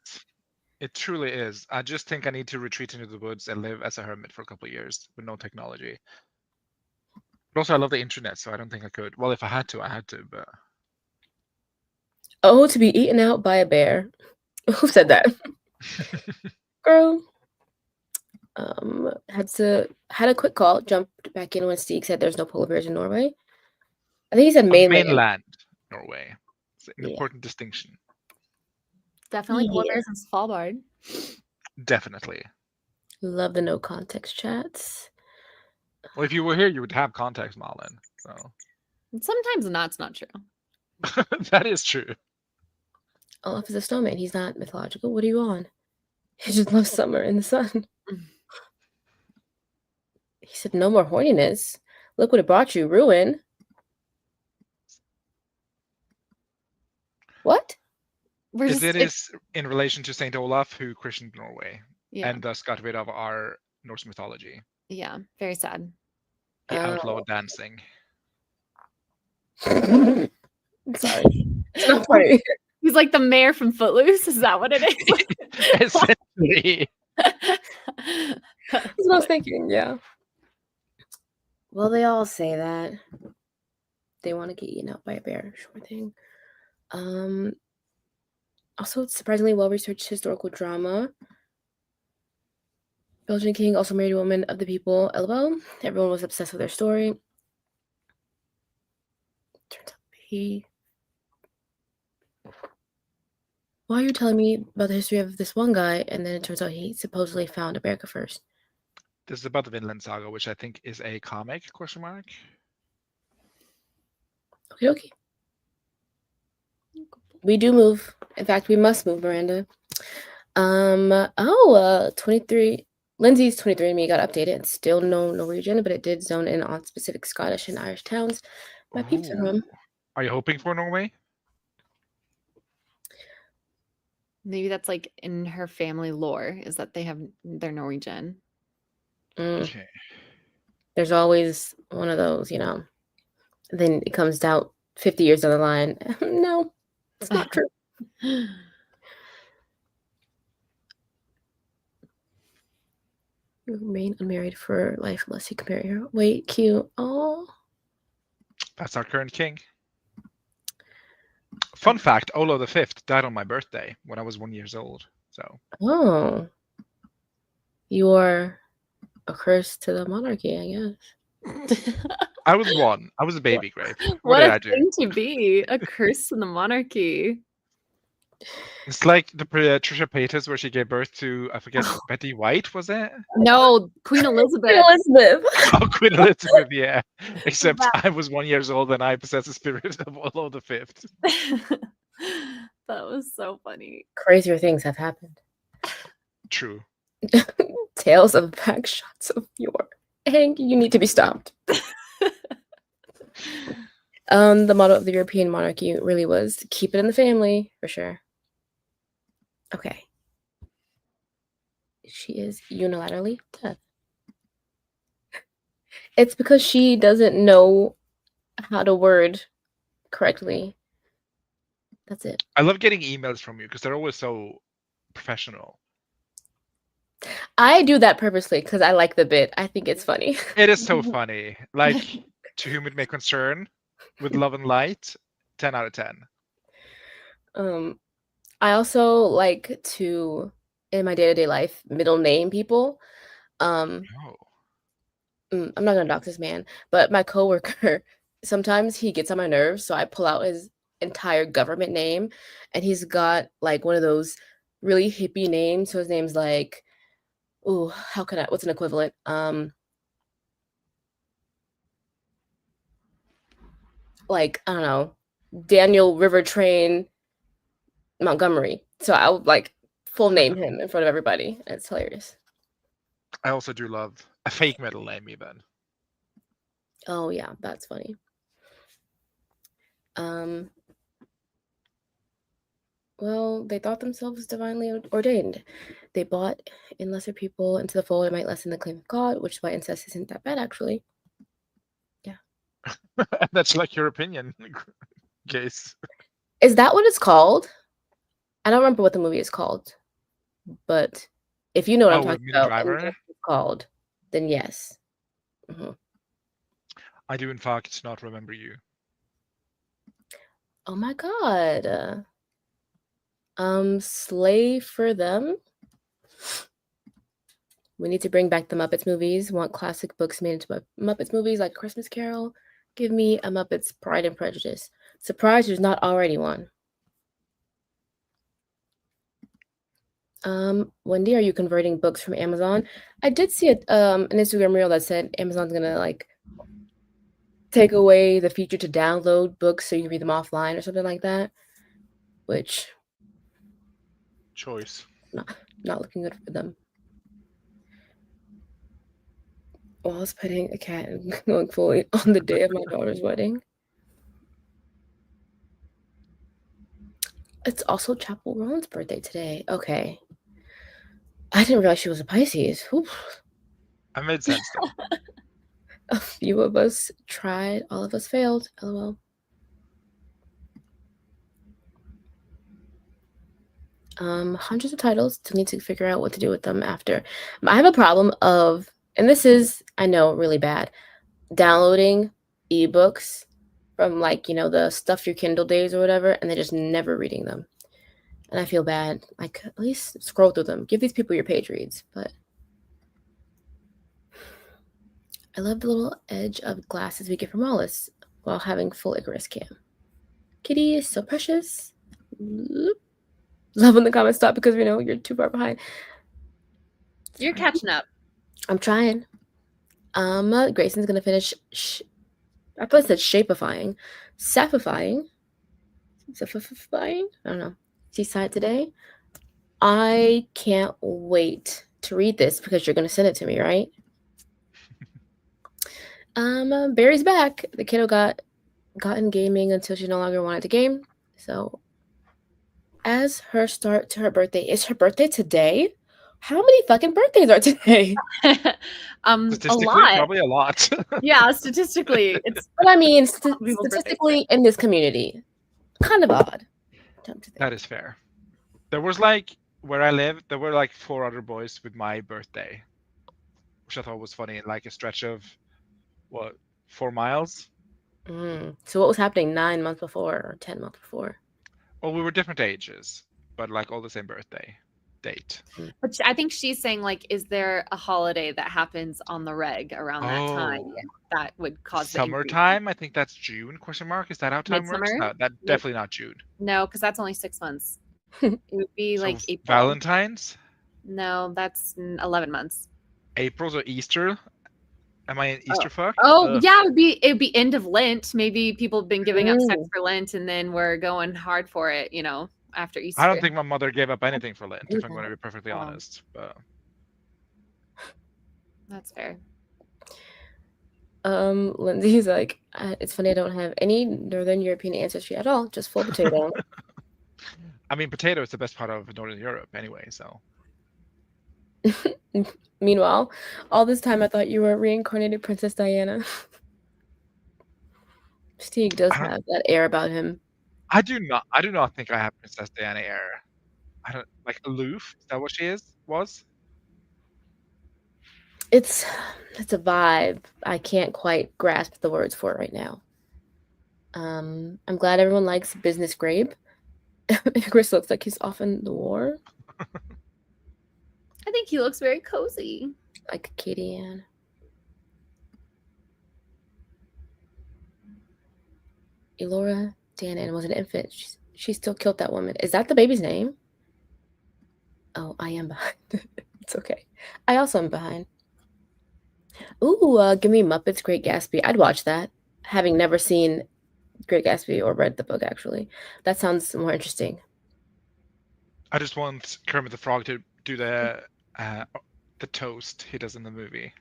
It truly is. I just think I need to retreat into the woods and live as a hermit for a couple of years with no technology. But also, I love the internet, so I don't think I could. Well, if I had to, I had to, but... Oh, to be eaten out by a bear. Who said that? Girl. Had a quick call, jumped back in when Stieg said there's no polar bears in Norway. I think he said mainland. Mainland Norway. It's an important distinction. Definitely polar bears in Svalbard. Definitely. Love the no context chats. Well, if you were here, you would have context, Malin. So. Sometimes that's not true. That is true. Olaf is a snowman. He's not mythological. What are you on? He just loves summer in the sun. He said, no more horniness. Look what it brought you, ruin. What? It is in relation to Saint Olaf, who christened Norway, and thus got rid of our Norse mythology. Yeah, very sad. He outlawed dancing. Sorry. It's not funny. He's like the mayor from Footloose. Is that what it is? Essentially. That's what I was thinking, yeah. Well, they all say that. They want to get eaten out by a bear. Sure thing. Also, surprisingly well-researched historical drama. Belgian king also married a woman of the people. LOL. Everyone was obsessed with their story. Turns out he... Why are you telling me about the history of this one guy, and then it turns out he supposedly found America first? This is about the Vinland Saga, which I think is a comic, ? Okay. We do move. In fact, we must move, Miranda. 23. Lindsay's 23andMe got updated. It's still no Norwegian, but it did zone in on specific Scottish and Irish towns. My peeps are home. Are you hoping for Norway? Maybe that's like in her family lore, is that they're Norwegian. Okay. There's always one of those, Then it comes out 50 years down the line. No, it's not true. You remain unmarried for life unless you can marry her. Wait, cute. Oh. That's our current king. Fun fact, Olo V died on my birthday when I was 1 year old. So. Oh. You are a curse to the monarchy, I guess. I was one. I was a baby, Grape. What did a I do? thing to be. A curse to the monarchy. It's like the Trisha Paytas where she gave birth to, I forget, Betty White, was it? No, Queen Elizabeth. Queen Elizabeth. Oh, Queen Elizabeth, yeah. Except I was 1 year old and I possess the spirit of Olo V. That was so funny. Crazier things have happened. True. Tales of back shots of your Hank, you need to be stopped. The motto of the European monarchy really was to keep it in the family, for sure. Okay. She is unilaterally dead. It's because she doesn't know how to word correctly. That's it. I love getting emails from you because they're always so professional. I do that purposely because I like the bit. I think it's funny. It is so funny. Like, to whom it may concern, with love and light, 10 out of 10. I also like to, in my day-to-day life, middle name people. I'm not gonna dox this man, but my coworker, sometimes he gets on my nerves, so I pull out his entire government name, and he's got like one of those really hippie names. So his name's like, what's an equivalent? Like, I don't know, Daniel River Train Montgomery. So I would like full name him in front of everybody. It's hilarious. I also do love a fake middle name even. Oh yeah, that's funny. Well, they thought themselves divinely ordained. They brought in lesser people into the fold. It might lessen the claim of God, which is why incest isn't that bad, actually. Yeah. That's like your opinion, Jace. Is that what it's called? I don't remember what the movie is called, but if you know what I'm talking about, and what it's called, then yes. Mm-hmm. I do, in fact, not remember you. Oh my god. Slay for them. We need to bring back the Muppets movies. Want classic books made into Muppets movies like Christmas Carol? Give me a Muppets Pride and Prejudice. Surprised there's not already one. Wendy, are you converting books from Amazon? I did see an Instagram reel that said Amazon's gonna like take away the feature to download books so you can read them offline or something like that. Which choice. Not looking good for them. While I was petting a cat and going fully on the day of my daughter's wedding. It's also Chapel Rowan's birthday today. Okay. I didn't realize she was a Pisces. Oof. I made sense though. A few of us tried, all of us failed. LOL. Hundreds of titles. Still need to figure out what to do with them after. I have a problem of, and this is, I know, really bad, downloading ebooks from like, the Stuff Your Kindle days or whatever, and then just never reading them. And I feel bad. Like, at least scroll through them. Give these people your page reads. But I love the little edge of glasses we get from Wallace while having full Icarus cam. Kitty is so precious. Love in the comments, stop because we know you're too far behind. You're catching up. I'm trying. Grayson's gonna finish. I thought it said shapifying, sappifying. I don't know. Seaside today. I can't wait to read this because you're gonna send it to me, right? Barry's back. The kiddo got in gaming until she no longer wanted to game. So, as her start to her birthday, is her birthday today? How many fucking birthdays are today? A lot. Probably a lot. Yeah, statistically, it's. But I mean, statistically in this community, kind of odd. That is fair. There was like where I live, there were like 4 other boys with my birthday, which I thought was funny. Like a stretch of 4 miles. So what was happening 9 months before or 10 months before? Well, we were different ages, but like all the same birthday date. But I think she's saying, like, is there a holiday that happens on the reg around that time that would cause summertime? I think that's June? ? Is that how time works? No, that's definitely not June. No, because that's only 6 months. It would be like April. Valentine's? No, that's 11 months. April's or Easter? Am I an Easter fuck? Oh, yeah, it'd be end of Lent. Maybe people have been giving up sex for Lent, and then we're going hard for it, after Easter. I don't think my mother gave up anything for Lent, if I'm going to be perfectly honest. But that's fair. Lindsay's like, it's funny I don't have any Northern European ancestry at all, just full potato. I mean, potato is the best part of Northern Europe anyway, so. Meanwhile, all this time I thought you were reincarnated Princess Diana. Steve does have that air about him. I do not think I have Princess Diana air. I don't like aloof. Is that what she was? It's a vibe. I can't quite grasp the words for it right now. I'm glad everyone likes Business Grape. Chris looks like he's off in the war. I think he looks very cozy. Like Katie Ann. Elora Danan was an infant. She still killed that woman. Is that the baby's name? Oh, I am behind. It's okay. I also am behind. Ooh, give me Muppets Great Gatsby. I'd watch that. Having never seen Great Gatsby or read the book, actually. That sounds more interesting. I just want Kermit the Frog to do the toast he does in the movie.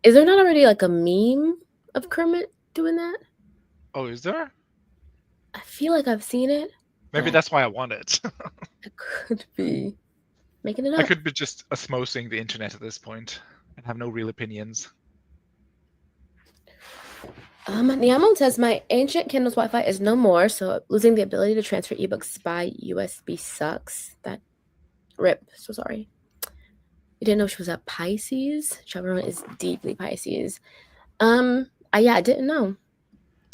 Is there not already like a meme of Kermit doing that? Oh, is there? I feel like I've seen it. Maybe but that's why I want it. I could be making it I up. could be just osmosing the internet at this point and have no real opinions. Niamon says my ancient Kindle's Wi-Fi is no more, so losing the ability to transfer ebooks by USB sucks. That rip. So sorry. You didn't know she was a Pisces? Chavarone is deeply Pisces. I didn't know.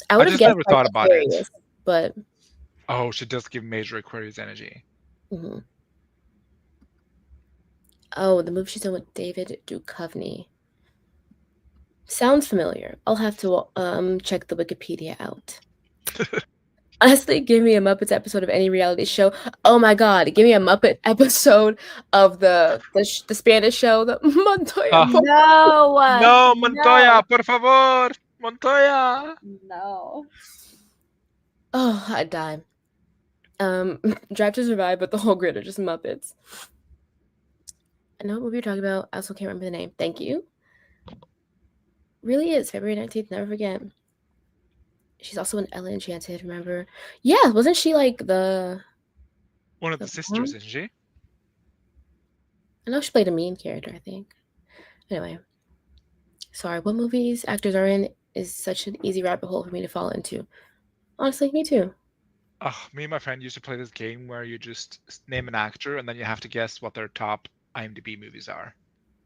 I would have just guessed never thought about it. Aquarius, but Oh, she does give major Aquarius energy. mhm. Oh, the movie she's in with David Duchovny. Sounds familiar. I'll have to check the Wikipedia out. Honestly, give me a Muppets episode of any reality show. Oh my god, give me a Muppet episode of the Spanish show, the Montoya. No. No, Montoya, por favor, Montoya. No. Oh, I'd die. Drive to Survive, but the whole grid are just Muppets. I know what movie you're talking about. I also can't remember the name. Thank you. Really is February 19th. Never forget. She's also in Ella Enchanted. Remember? Yeah, wasn't she like the One of the sisters, isn't she? I know she played a mean character, I think. Anyway. Sorry, what movies actors are in is such an easy rabbit hole for me to fall into. Honestly, me too. Me and my friend used to play this game where you just name an actor and then you have to guess what their top IMDb movies are.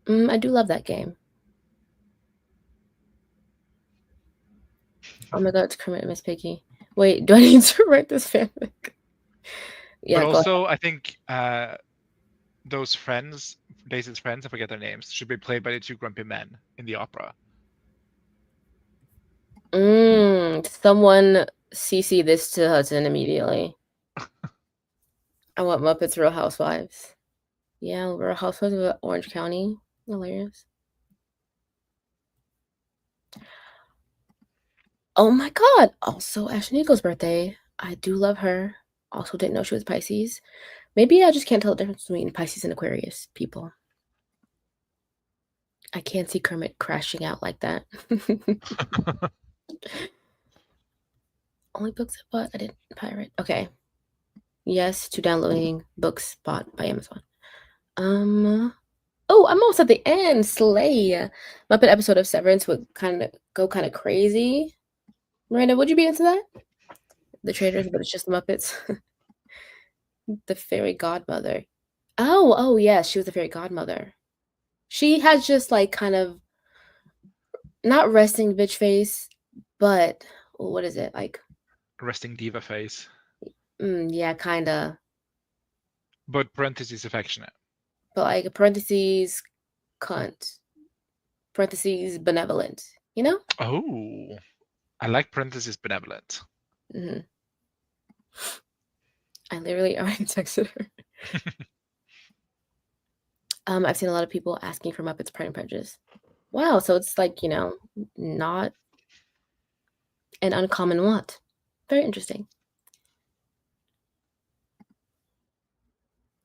I do love that game. Oh my god, it's Kermit and Miss Piggy. Wait, do I need to write this fanfic? Yeah. But also, I think those friends, Daisy's friends, I forget their names, should be played by the two grumpy men in the opera. Someone CC this to Hudson immediately. I want Muppets Real Housewives. Yeah, Real Housewives of Orange County. Hilarious. Oh my god! Also, Ashley birthday. I do love her. Also, didn't know she was Pisces. Maybe I just can't tell the difference between Pisces and Aquarius people. I can't see Kermit crashing out like that. Only books I bought. I didn't pirate. Okay. Yes to downloading books bought by Amazon. Oh, I'm almost at the end. Slay. Muppet episode of Severance would go kind of crazy. Miranda, would you be into that? The Traders, but it's just the Muppets. The fairy godmother. Oh, yes, she was the fairy godmother. She has just like kind of not resting bitch face, but what is it like? Resting diva face. Yeah, kind of. But parentheses affectionate. But like parentheses, cunt. Parentheses, benevolent. You know? Oh, I like parentheses benevolent. Mm-hmm. I literally already texted her. I've seen a lot of people asking for Muppets Pride and Prejudice. Wow, so it's like, not an uncommon want. Very interesting.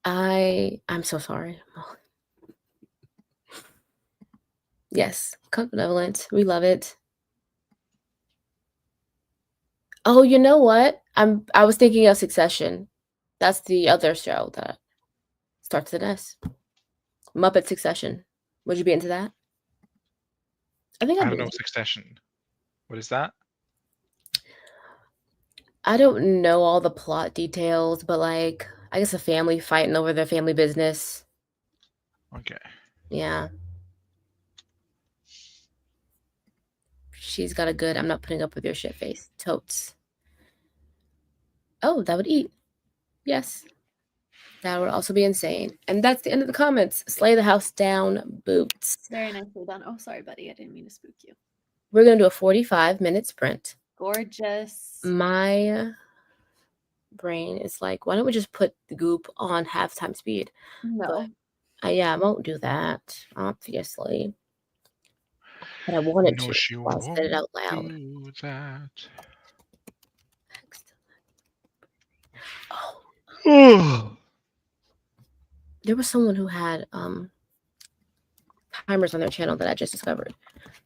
I'm so sorry. Yes, benevolent. We love it. Oh, you know what? I was thinking of Succession. That's the other show that starts with an S. Muppet Succession. Would you be into that? I think I don't know Succession. What is that? I don't know all the plot details, but like I guess a family fighting over their family business. Okay. Yeah. She's got a good I'm not putting up with your shit face. Totes. Oh, that would eat. Yes. That would also be insane. And that's the end of the comments. Slay the house down, boots. Very nicely done. Oh, sorry, buddy. I didn't mean to spook you. We're going to do a 45-minute sprint. Gorgeous. My brain is like, why don't we just put the goop on halftime speed? No. But, I won't do that, obviously. But I wanted to. She I said it out loud. Do that. Oh. There was someone who had timers on their channel that I just discovered.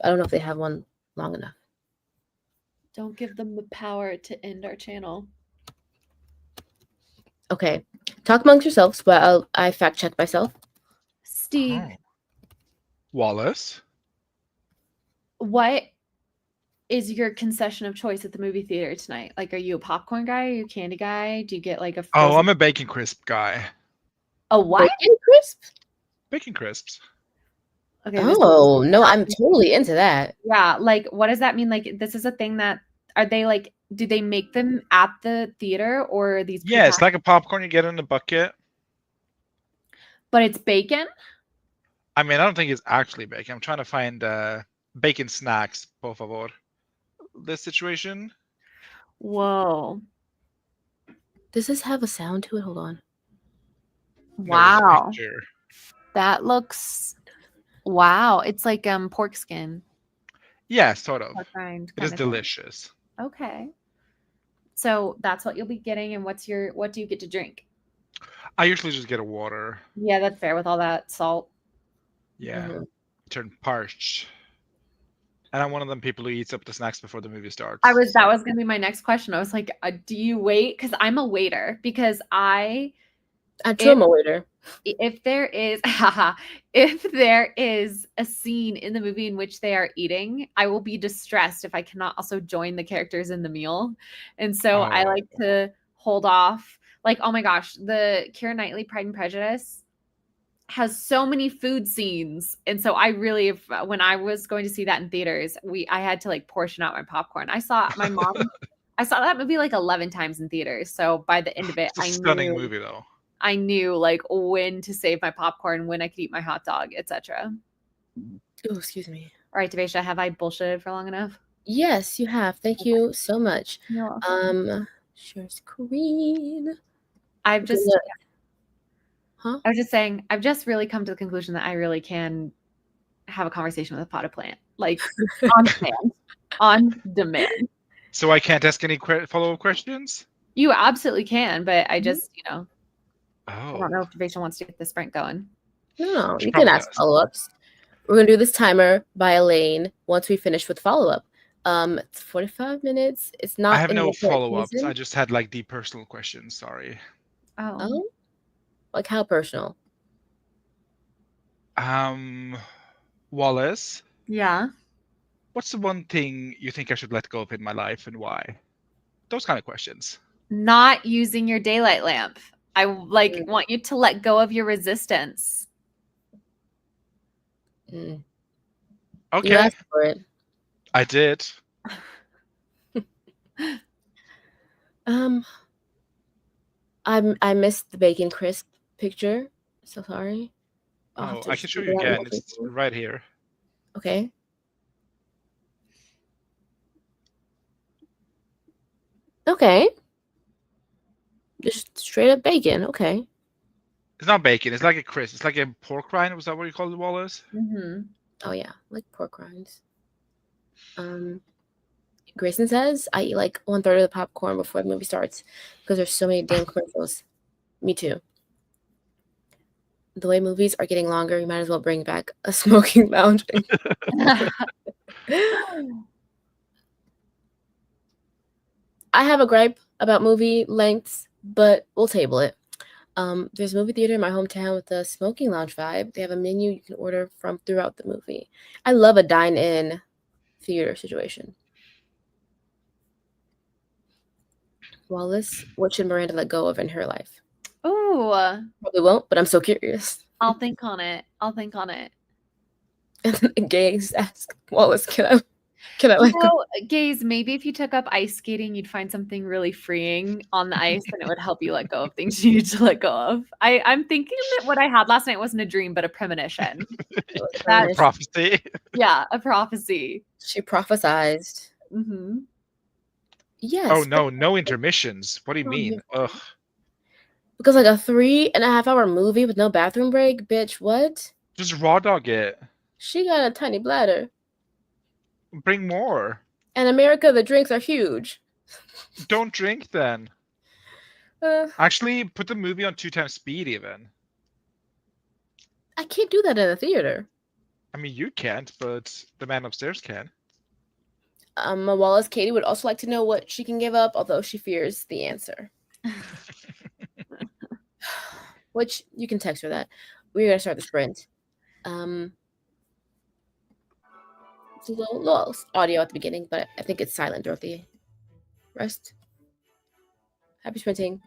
I don't know if they have one long enough. Don't give them the power to end our channel. Okay. Talk amongst yourselves, but I fact check myself. Steve, Oh. Wallace. what is your concession of choice at the movie theater tonight? Like, are you a popcorn guy? Are you a candy guy? Do you get like a Oh, frozen... I'm a bacon crisp guy. a what? Bacon crisp? Bacon crisps. Okay. This Oh, is no, I'm totally into that. yeah. Like, what does that mean? Like, this is a thing that are they like? Do they make them at the theater or are these? Yeah, it's like a popcorn you get in a bucket. But it's bacon. I mean, I don't think it's actually bacon. I'm trying to find bacon snacks, por favor. This situation. Whoa! Does this have a sound to it? Hold on. Wow, No, picture. that looks. Wow, it's like pork skin. Yeah, sort of. Pork rind It is kinda thing. delicious. Okay. So that's what you'll be getting, and what do you get to drink? I usually just get a water. Yeah, that's fair with all that salt. Yeah, Mhm. turn parched. And I'm one of them people who eats up the snacks before the movie starts. That was gonna be my next question. I was like, do you wait? Because I'm a waiter. Because I'm a waiter. if there is if there is a scene in the movie in which they are eating, I will be distressed if I cannot also join the characters in the meal. And so I like to hold off. Like, oh my gosh, the Keira Knightley Pride and Prejudice has so many food scenes. And so I really, when I was going to see that in theaters, I had to like portion out my popcorn. I saw that movie like 11 times in theaters. So by the end of it, It's a stunning movie, though. I knew like when to save my popcorn, when I could eat my hot dog, etc. Oh, excuse me. All right, Devesha, have I bullshitted for long enough? Yes, you have. Thank you so much. No. Share screen. I've just Huh? I was just saying, I've just really come to the conclusion that I really can have a conversation with a potted plant, like on demand. On demand. So I can't ask any follow-up questions? You absolutely can, but I just, Oh. I don't know if Devesha wants to get the sprint going. No, She you can probably ask does. follow-ups. We're gonna do this timer by Elaine once we finish with follow-up. It's 45 minutes. It's not. I have in no the current follow-ups. season. I just had like deep personal questions. Sorry. Oh. Like how personal? Wallace, Yeah. what's the one thing you think I should let go of in my life and why? Those kind of questions. Not using your daylight lamp. I want you to let go of your resistance. Mm. Okay. You asked for it. I did. I missed the bacon crisp picture. So sorry. Oh, I can show you again. It's right here. Okay. Okay. Just straight up bacon. Okay. It's not bacon. It's like a crisp. It's like a pork rind. Was that what you call it, Wallace? Mm-hmm. Oh yeah, like pork rinds. Grayson says I eat like 1/3 of the popcorn before the movie starts because there's so many damn commercials. Me too. The way movies are getting longer, you might as well bring back a smoking lounge. I have a gripe about movie lengths, but we'll table it. There's a movie theater in my hometown with a smoking lounge vibe. They have a menu you can order from throughout the movie. I love a dine-in theater situation. Wallace, what should Miranda let go of in her life? Oh, Probably won't, but I'm so curious. I'll think on it. And then Gaze asked Wallace, can I let go? Gaze, maybe if you took up ice skating, you'd find something really freeing on the ice and it would help you let go of things you need to let go of. I'm thinking that what I had last night wasn't a dream, but a premonition. A prophecy. Yeah, a prophecy. She prophesized. Mm-hmm. Yes. Oh no, no intermissions. What do you mean? Ugh. Because like a 3.5-hour movie with no bathroom break, bitch, what? Just raw dog it. She got a tiny bladder. Bring more. In America, the drinks are huge. Don't drink then. Actually, put the movie on 2 times speed even. I can't do that in a theater. I mean, you can't, but the man upstairs can. Wallace Katie would also like to know what she can give up, although she fears the answer. Which you can text her that. We're gonna start the sprint. It's a little audio at the beginning, but I think it's silent, Dorothy. Rest. Happy sprinting.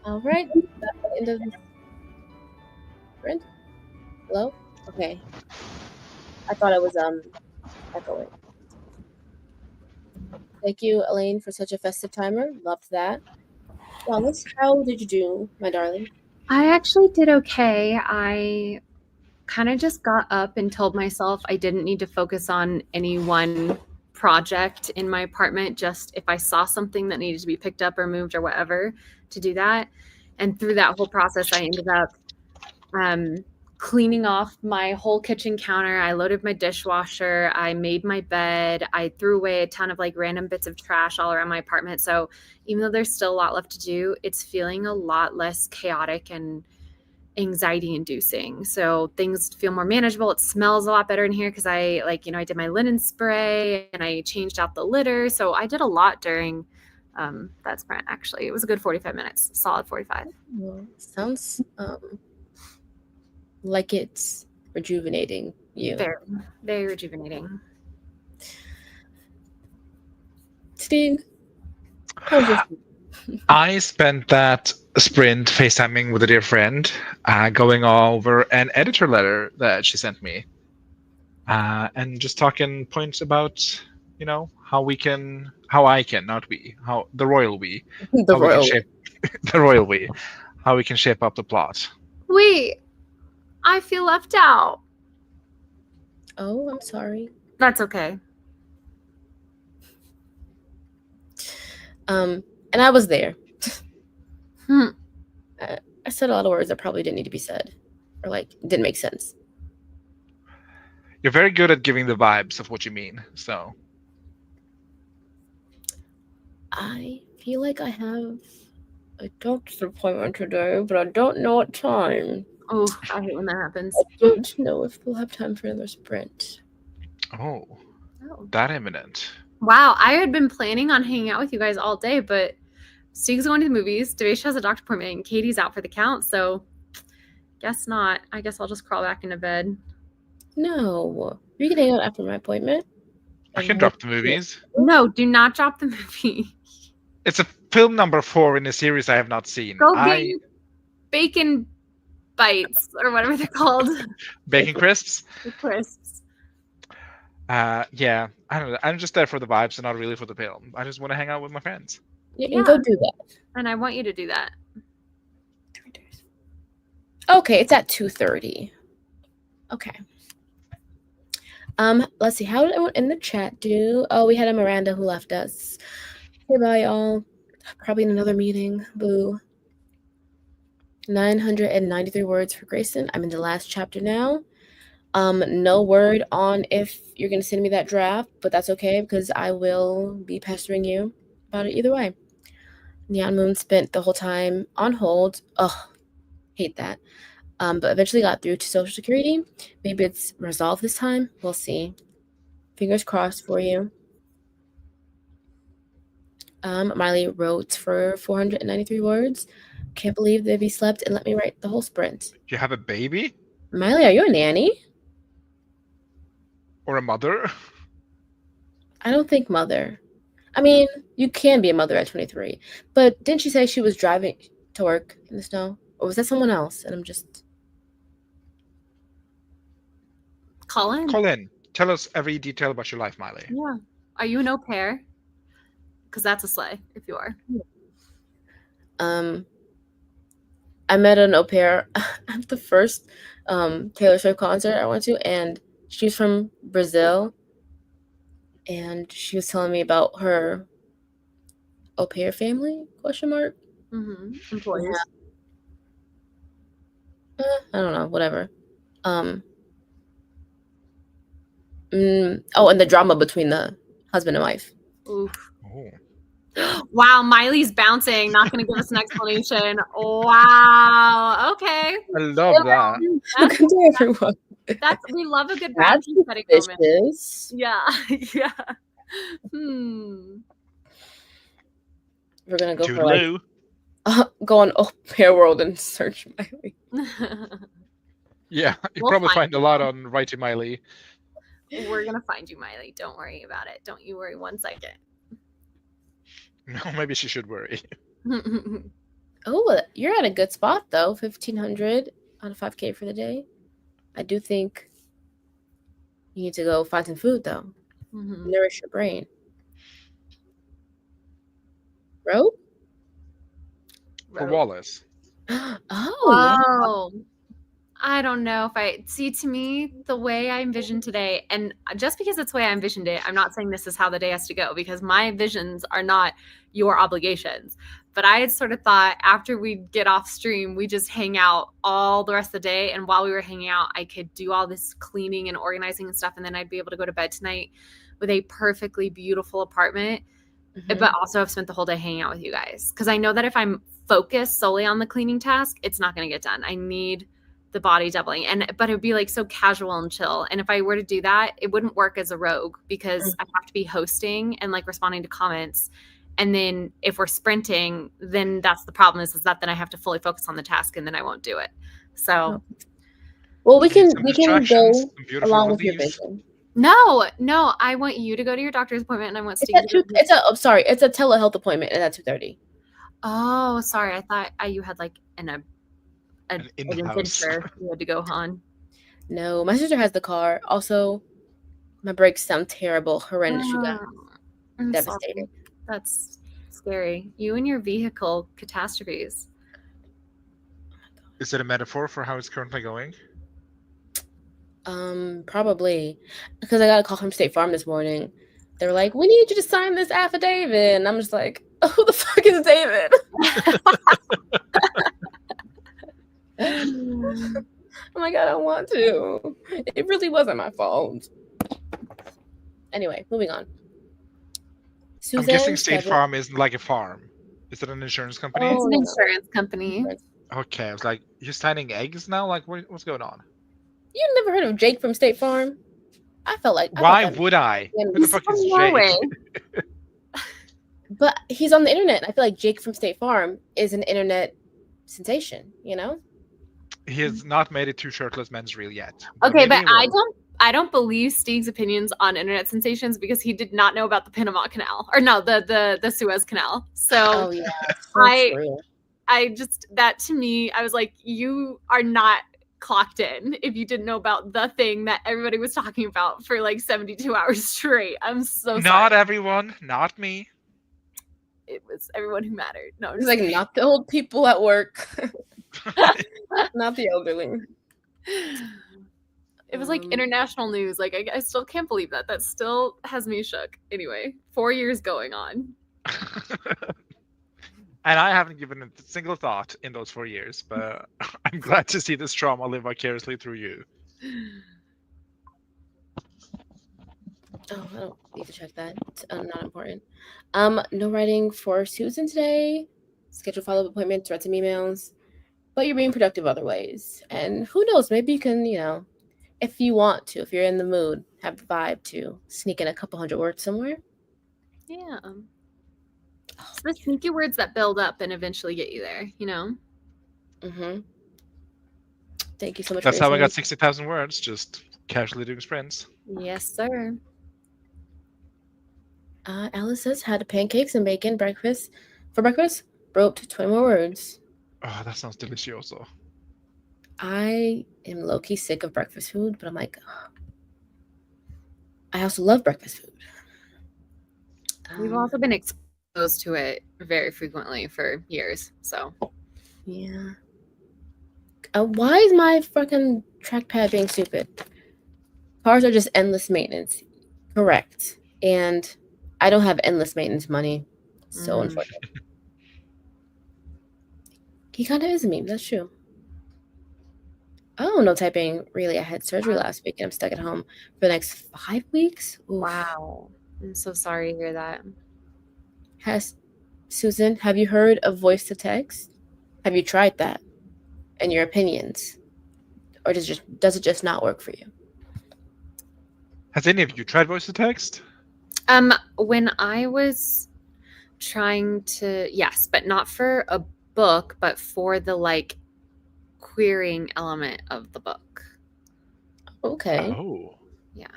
All right. That's the end of the sprint. Hello? Okay. I thought I was echoing. Thank you, Elaine, for such a festive timer. Loved that. Wallace, how did you do, my darling? I actually did okay. I kind of just got up and told myself I didn't need to focus on any one project in my apartment, just if I saw something that needed to be picked up or moved or whatever, to do that. And through that whole process, I ended up cleaning off my whole kitchen counter. I loaded my dishwasher. I made my bed. I threw away a ton of like random bits of trash all around my apartment. So even though there's still a lot left to do, it's feeling a lot less chaotic and anxiety inducing. So things feel more manageable. It smells a lot better in here because I did my linen spray and I changed out the litter. So I did a lot during that sprint. Actually, it was a good 45 minutes, solid 45. Well, sounds like it's rejuvenating you. Very, very rejuvenating. Steve, how was your I spent that sprint FaceTiming with a dear friend, going over an editor letter that she sent me, and just talking points about, how the royal we, the royal? The royal we, how we can shape up the plot. Wait, I feel left out. Oh, I'm sorry. That's okay. And I was there. Hmm. I said a lot of words that probably didn't need to be said, or didn't make sense. You're very good at giving the vibes of what you mean, so. I feel like I have a doctor's appointment today, but I don't know what time. Oh, I hate when that happens. I don't know if we'll have time for another sprint. Oh, that imminent. Wow, I had been planning on hanging out with you guys all day, but Steve's going to the movies, Devesh has a doctor appointment, and Katie's out for the count, so guess not. I guess I'll just crawl back into bed. No, you can hang out after my appointment. I can drop the movies. No, do not drop the movie. It's a film number 4 in a series I have not seen. Go get bacon bites or whatever they're called. Bacon crisps? The crisps. Yeah, I don't know. I'm just there for the vibes and not really for the film. I just want to hang out with my friends. Yeah, go do that. And I want you to do that. 3 days. Okay, it's at 2:30. Okay. Let's see. How did everyone in the chat do? Oh, we had a Miranda who left us. Okay, bye, y'all. Probably in another meeting. Boo. 993 words for Grayson. I'm in the last chapter now. No word on if you're gonna send me that draft, but that's okay because I will be pestering you about it either way. Neon Moon spent the whole time on hold. Ugh, hate that. But eventually got through to Social Security. Maybe it's resolved this time. We'll see. Fingers crossed for you. Miley wrote for 493 words. Can't believe Vivi slept and let me write the whole sprint. You have a baby? Miley, are you a nanny? Or a mother? I don't think mother. I mean, you can be a mother at 23. But didn't she say she was driving to work in the snow? Or was that someone else? And I'm just... Call in. Call in. Tell us every detail about your life, Miley. Yeah. Are you an au pair? Because that's a sleigh, if you are. I met an au pair at the first Taylor Swift concert I went to, and she's from Brazil. And she was telling me about her au pair family, question mark? Mm-hmm. Employees. Yeah. I don't know, whatever. And the drama between the husband and wife. Oof. Oh. Wow, Miley's bouncing, not going to give us an explanation. Wow. Okay. I love that. Look at everyone. We love a good That's boundary setting moment. suspicious. Yeah. Yeah. We're gonna go Toodaloo. for go on au pair world and search Miley. Yeah, you We'll probably find find a lot on Writing Miley. We're going to find you, Miley. Don't worry about it. Don't you worry one second. No, maybe she should worry. Oh, you're at a good spot though. 1,500 on a 5K for the day. I do think you need to go find some food though. Mm-hmm. Nourish your brain. Bro? For Wallace. Oh, Oh, I don't know if I see. To me, the way I envisioned today, and just because it's the way I envisioned it, I'm not saying this is how the day has to go, because my visions are not your obligations. But I had sort of thought after we get off stream, we just hang out all the rest of the day, and while we were hanging out, I could do all this cleaning and organizing and stuff, and then I'd be able to go to bed tonight with a perfectly beautiful apartment. But also I've spent the whole day hanging out with you guys, because I know that if I'm focused solely on the cleaning task, it's not going to get done. I need the body doubling, but it would be like so casual and chill. And if I were to do that, it wouldn't work as a rogue, because I have to be hosting and like responding to comments. And then if we're sprinting, then that's the problem is that then I have to fully focus on the task, and then I won't do it. So, well, we can Some go distractions, some beautiful along with your relief. vision. no, I want you to go to your doctor's appointment, and I want Steve. It's a telehealth appointment, and at 2:30. Oh, sorry. I thought you had like an in-house. adventure you had to go on. No, my sister has the car. Also, my brakes sound terrible, horrendous. You guys, I'm devastating. sorry. That's scary. You and your vehicle catastrophes. Is it a metaphor for how it's currently going? Probably, because I got a call from State Farm this morning. They were like, "We need you to sign this affidavit," and I'm just like, "Oh, who the fuck is David?" I'm like, I don't want to. It really wasn't my fault. Anyway, moving on. I'm guessing State Farm isn't like a farm. Is it an insurance company? It's an insurance company. Okay, I was like, you're signing eggs now? Like, what's going on? You never heard of Jake from State Farm? I felt like. Why would I? Who the fuck is Jake? But he's on the internet. I feel like Jake from State Farm is an internet sensation, you know? He has not made it to Shirtless Men's Reel yet. Okay, but I don't believe Steve's opinions on internet sensations, because he did not know about the Panama Canal, or no, the Suez Canal. So yeah, I just, that to me, I was like, you are not clocked in if you didn't know about the thing that everybody was talking about for like 72 hours straight. I'm so sorry. Not everyone, not me. It was everyone who mattered. No, it's like not the old people at work. Not the elderly. It was like international news. Like I still can't believe that. That still has me shook. Anyway, 4 years going on. And I haven't given it a single thought in those 4 years, but I'm glad to see this trauma live vicariously through you. Oh, I don't need to check that. It's not important. No writing for Susan today. Schedule follow-up appointments, write some emails. But you're being productive other ways. And who knows, maybe you can, if you want to, if you're in the mood, have the vibe to sneak in a couple hundred words somewhere. Yeah. It's the sneaky words that build up and eventually get you there, Mm-hmm. Thank you so much. That's how I got 60,000 words, just casually doing sprints. Yes, sir. Alice says, had pancakes and bacon for breakfast. Wrote 20 more words. Oh, that sounds delicioso. I am low-key sick of breakfast food, but I'm like, I also love breakfast food. We've also been exposed to it very frequently for years, so. Yeah. Why is my fucking trackpad being stupid? Cars are just endless maintenance. Correct. And I don't have endless maintenance money. So unfortunate. He kind of is a meme. That's true. Oh, no typing. Really, I had surgery last week and I'm stuck at home for the next 5 weeks. Oof. Wow. I'm so sorry to hear that. Susan, have you heard of voice to text? Have you tried that? And your opinions? Or does it just not work for you? Has any of you tried voice to text? When I was trying to, yes, but not for a book, but for the querying element of the book. Okay. Oh. Yeah.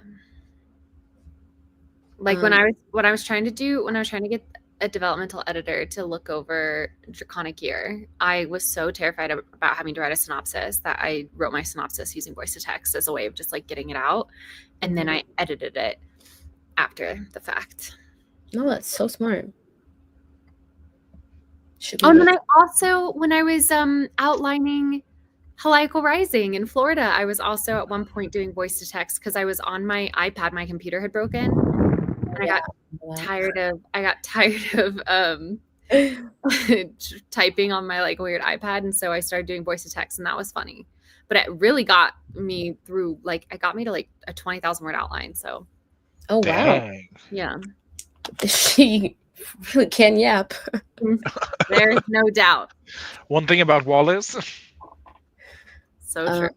When I was trying to get a developmental editor to look over Draconic Year, I was so terrified about having to write a synopsis that I wrote my synopsis using voice to text as a way of just like getting it out. And then I edited it after the fact. No, that's so smart. And then I also, when I was outlining Helical Rising in Florida, I was also at one point doing voice to text because I was on my iPad. My computer had broken, and I got tired of typing on my like weird iPad, and so I started doing voice to text, and that was funny. But it really got me through. Like, it got me to like a 20,000 word outline. So, oh wow, Dang. yeah, she really can yap. there's no doubt. One thing about Wallace. So true.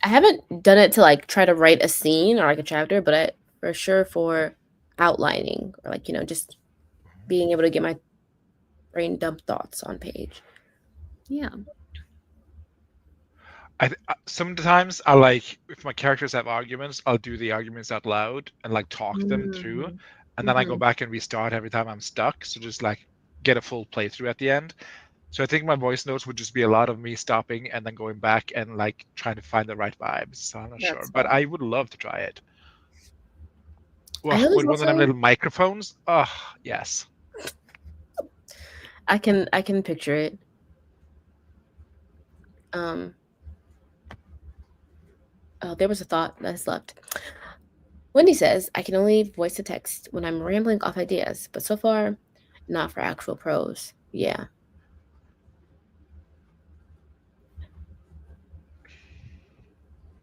I haven't done it to like try to write a scene or like a chapter, but for sure for outlining or like, you know, just being able to get my brain dump thoughts on page. Yeah. Sometimes I like, if my characters have arguments, I'll do the arguments out loud and like talk them through, and then I go back and restart every time I'm stuck. So just like get a full playthrough at the end. So I think my voice notes would just be a lot of me stopping and then going back and like trying to find the right vibes. So I'm not sure, but I would love to try it. Well, with one of them little microphones. Oh yes. I can picture it. Oh, there was a thought that has left. Wendy says, I can only voice to text when I'm rambling off ideas, but so far, not for actual prose. Yeah.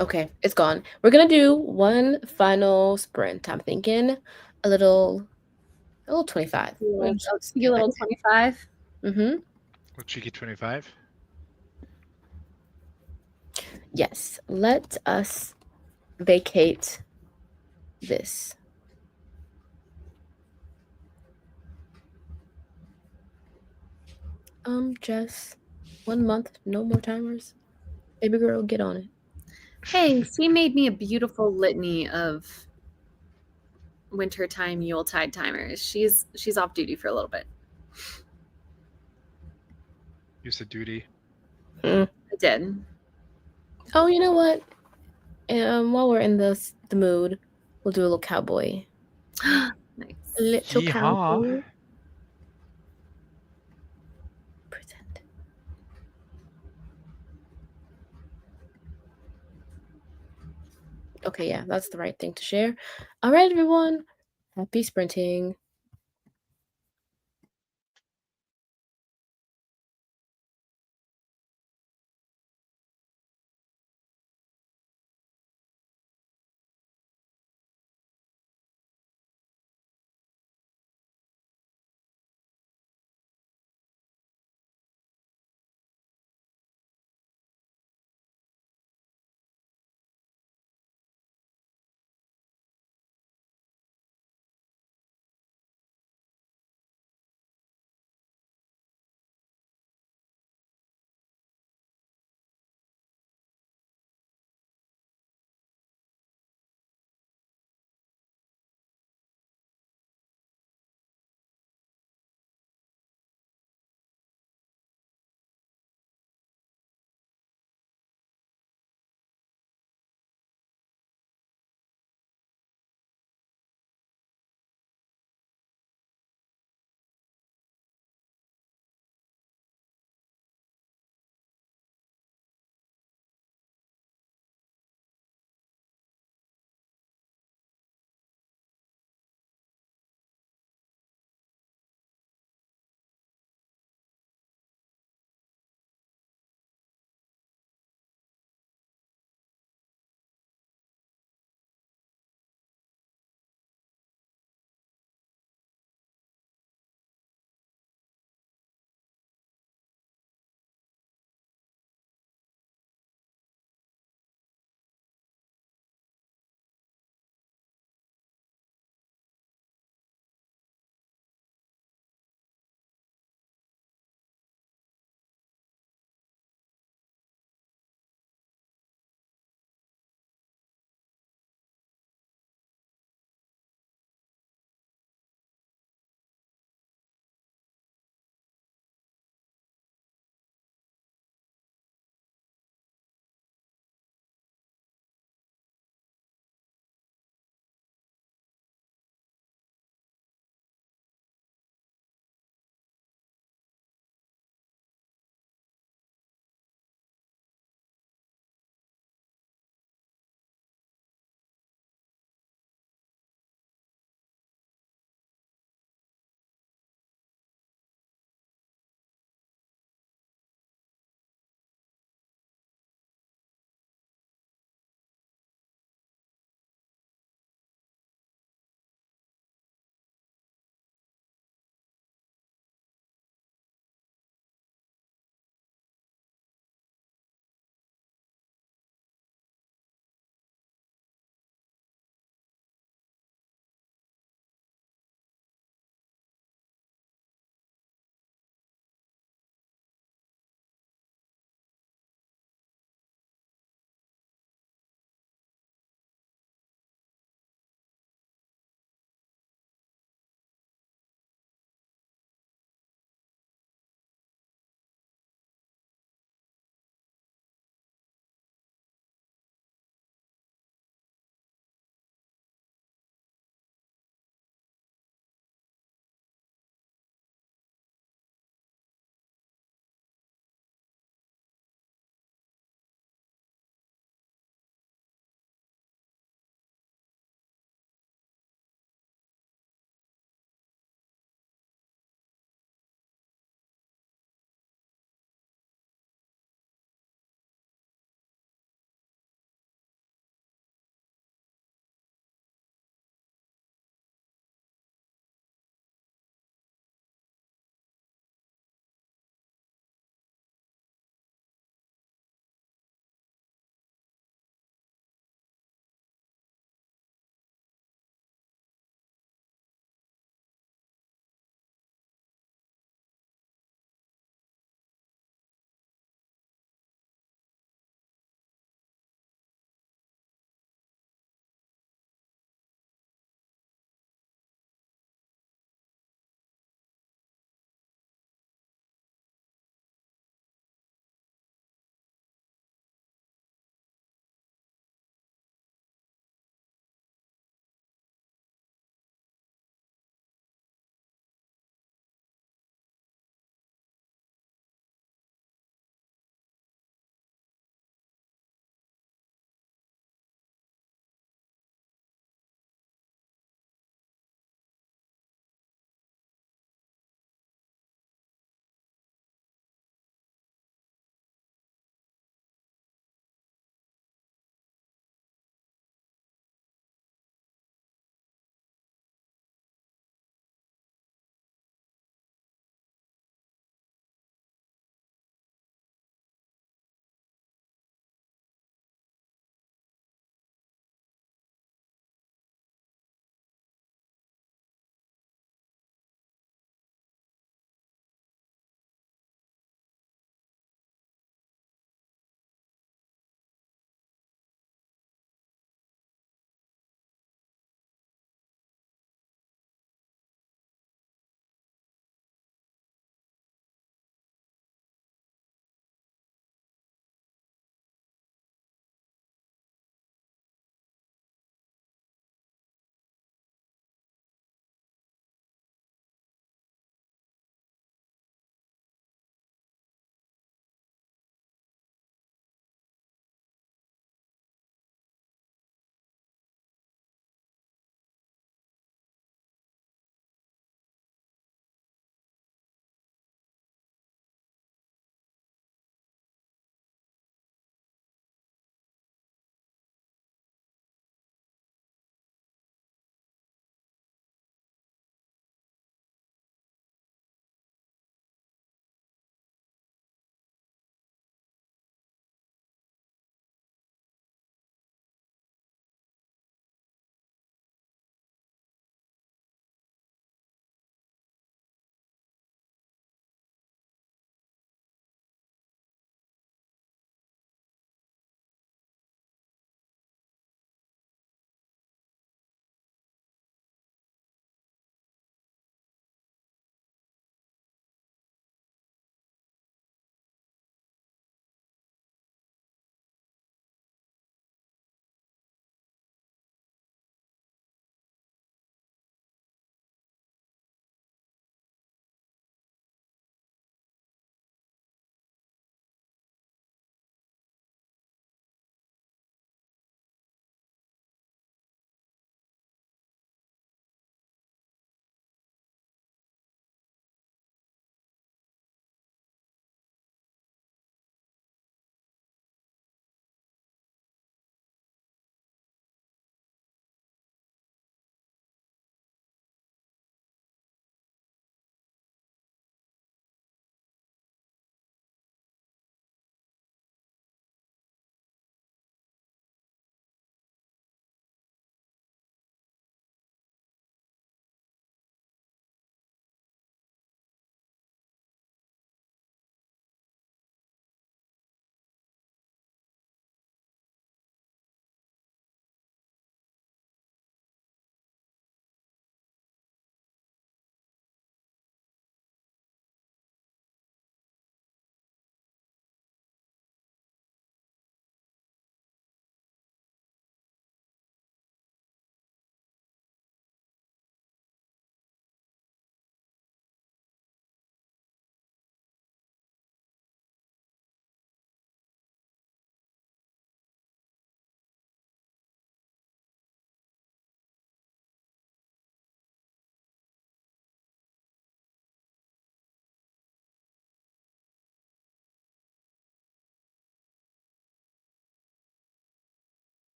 Okay, it's gone. We're going to do one final sprint. I'm thinking a little 25. A little 25. Mm-hmm. A cheeky 25. Yes. Let us vacate this. Jess, 1 month, no more timers. Baby girl, get on it. Hey, she made me a beautiful litany of wintertime Yuletide timers. She's off duty for a little bit. You said duty. I did. Oh, you know what? While we're in the mood, we'll do a little cowboy. Nice. A little Yeehaw. cowboy. Present. Okay, yeah, that's the right thing to share. All right, everyone. Happy sprinting.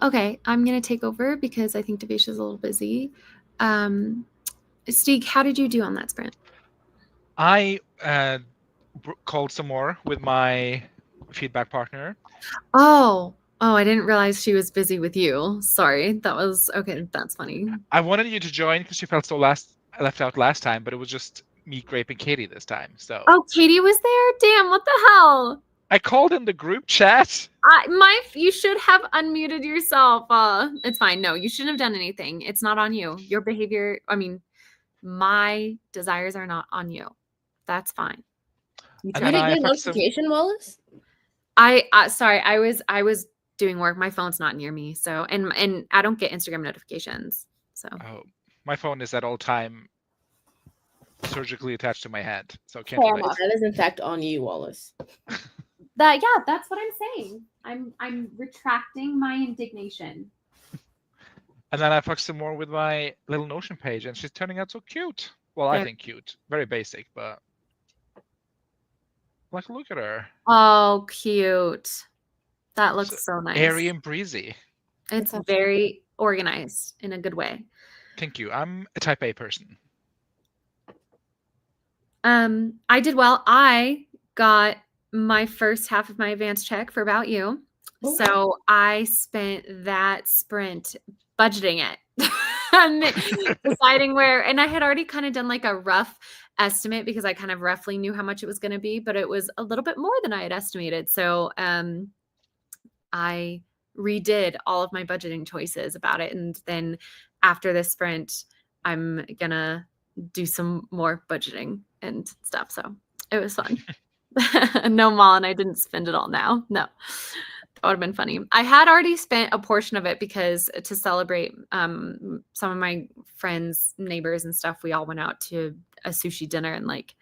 Okay, I'm gonna take over because I think Devisha's a little busy. Stieg, how did you do on that sprint? I called some more with my feedback partner. Oh, I didn't realize she was busy with you. Sorry, that was okay. That's funny. I wanted you to join because she felt so left out last time, but it was just me, Grape, and Katie this time. So. Oh, Katie was there. Damn, what the hell? I called in the group chat. You should have unmuted yourself. It's fine. No, you shouldn't have done anything. It's not on you. Your behavior, I mean, my desires are not on you. That's fine. You didn't get a notification, Wallace? Sorry, I was doing work. My phone's not near me, so and I don't get Instagram notifications. So my phone is at all time surgically attached to my head, so I can't. That is in fact on you, Wallace. That's what I'm saying. I'm retracting my indignation. And then I fucked some more with my little Notion page, and she's turning out so cute. Well, I think cute. Very basic, but like, look at her. Oh, cute. That looks so nice. Airy and breezy. It's very organized in a good way. Thank you. I'm a type A person. I did well. I got my first half of my advance check for About You. Oh. So I spent that sprint budgeting it and deciding where, and I had already kind of done like a rough estimate because I kind of roughly knew how much it was going to be, but it was a little bit more than I had estimated. So I redid all of my budgeting choices about it. And then after this sprint, I'm going to do some more budgeting and stuff. So it was fun. No, Malin, I didn't spend it all now. No, that would have been funny. I had already spent a portion of it because to celebrate some of my friends, neighbors and stuff, we all went out to a sushi dinner and like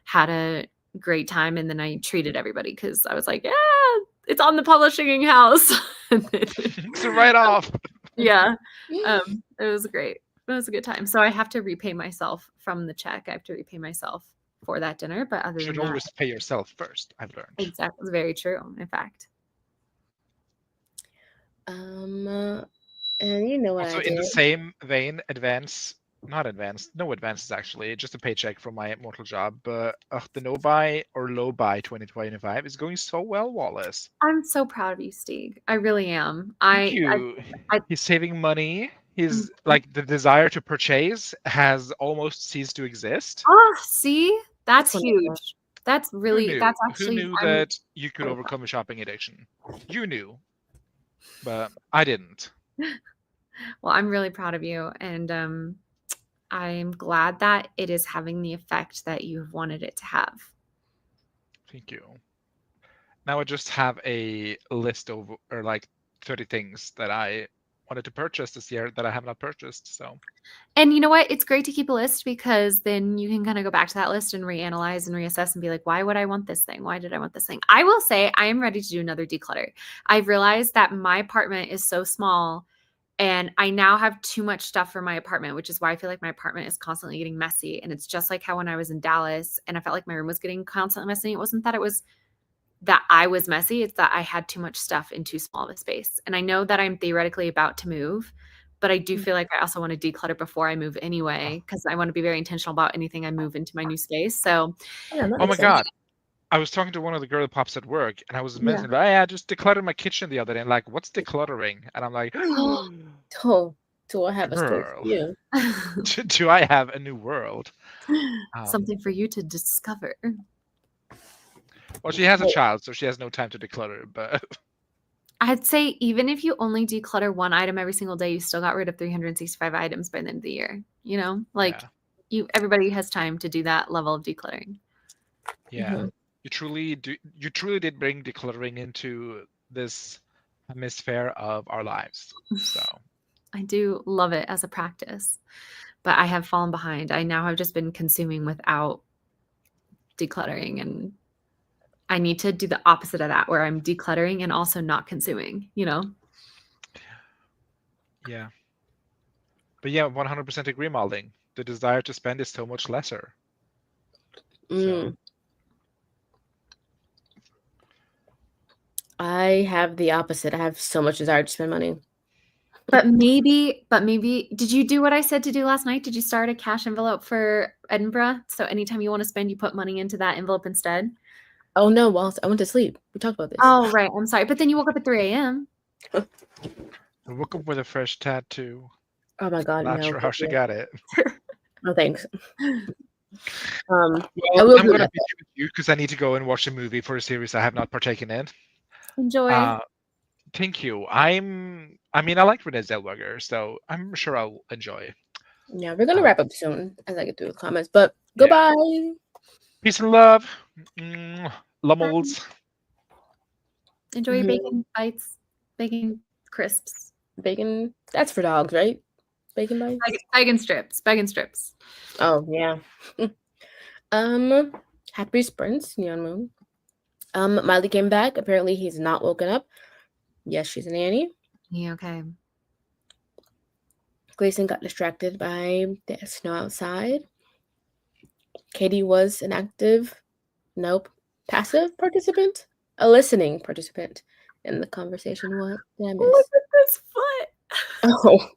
had a great time. And then I treated everybody because I was like, yeah, it's on the publishing house. It's a write-off. Yeah. It was great. It was a good time. So I have to repay myself from the check. I have to repay myself for that dinner. But other than that, you should always pay yourself first, I've learned. Exactly. It's very true, in fact. And you know what also, I did? In the same vein, no advances actually, just a paycheck from my mortal job, but the no-buy or low-buy 2025 is going so well, Wallace. I'm so proud of you, Stieg. I really am. Thank you. He's saving money. His like the desire to purchase has almost ceased to exist. Oh, see? That's huge. That's really, that's actually. Who knew that you could overcome a shopping addiction? You knew, but I didn't. Well, I'm really proud of you. And I'm glad that it is having the effect that you've wanted it to have. Thank you. Now I just have a list of like 30 things that I wanted to purchase this year that I have not purchased. So, and you know what? It's great to keep a list because then you can kind of go back to that list and reanalyze and reassess and be like, why would I want this thing? Why did I want this thing? I will say I am ready to do another declutter. I've realized that my apartment is so small and I now have too much stuff for my apartment, which is why I feel like my apartment is constantly getting messy. And it's just like how when I was in Dallas and I felt like my room was getting constantly messy. It wasn't that it was that I was messy. It's that I had too much stuff in too small of a space. And I know that I'm theoretically about to move, but I do feel like I also want to declutter before I move anyway, because I want to be very intentional about anything I move into my new space. So, oh my God. I was talking to one of the girl pops at work and I was mentioning, I just decluttered my kitchen the other day. And like, what's decluttering? And I'm like, oh, do I have a space for you? Do I have a new world? Something for you to discover. Well, she has a child, so she has no time to declutter, but I'd say even if you only declutter one item every single day, you still got rid of 365 items by the end of the year. You know, like everybody has time to do that level of decluttering. Yeah. Mm-hmm. You truly did bring decluttering into this hemisphere of our lives. So I do love it as a practice, but I have fallen behind. I now have just been consuming without decluttering, and I need to do the opposite of that, where I'm decluttering and also not consuming, you know? Yeah. But yeah, 100% agree, Malding. The desire to spend is so much lesser. So. I have the opposite. I have so much desire to spend money. But maybe, did you do what I said to do last night? Did you start a cash envelope for Edinburgh? So anytime you want to spend, you put money into that envelope instead? Oh, no. Well, I went to sleep. We talked about this. Oh, right. I'm sorry. But then you woke up at 3 a.m. I woke up with a fresh tattoo. Oh, my God. Not sure how she got it. No, thanks. Well, I'm going to be with you because I need to go and watch a movie for a series I have not partaken in. Enjoy. Thank you. I like Renee Zellweger, so I'm sure I'll enjoy. Yeah, we're going to wrap up soon as I get through the comments. But goodbye. Yeah. Peace and love. Lummels. Enjoy your bacon bites. Bacon crisps. Bacon. That's for dogs, right? Bacon bites? Bacon strips. Bacon strips. Oh, yeah. Happy sprints, Neon Moon. Miley came back. Apparently, he's not woken up. Yes, she's a nanny. Yeah, okay. Gleason got distracted by the snow outside. Katie was an passive participant, a listening participant in the conversation. What did I miss? Look at this foot. Oh,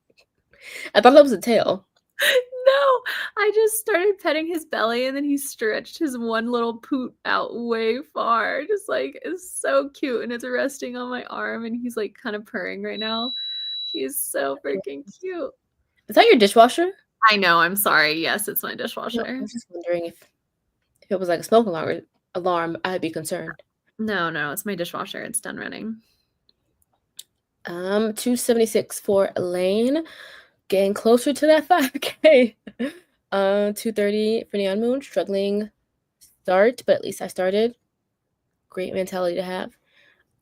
I thought that was a tail. No, I just started petting his belly and then he stretched his one little poot out way far. Just like, it's so cute and it's resting on my arm and he's like kind of purring right now. He's so freaking cute. Is that your dishwasher? I know, I'm sorry. Yes, it's my dishwasher. I was just wondering if it was like a smoke alarm, I'd be concerned. No, it's my dishwasher. It's done running. 276 for Elaine. Getting closer to that 5K. 230 for Neon Moon. Struggling start, but at least I started. Great mentality to have.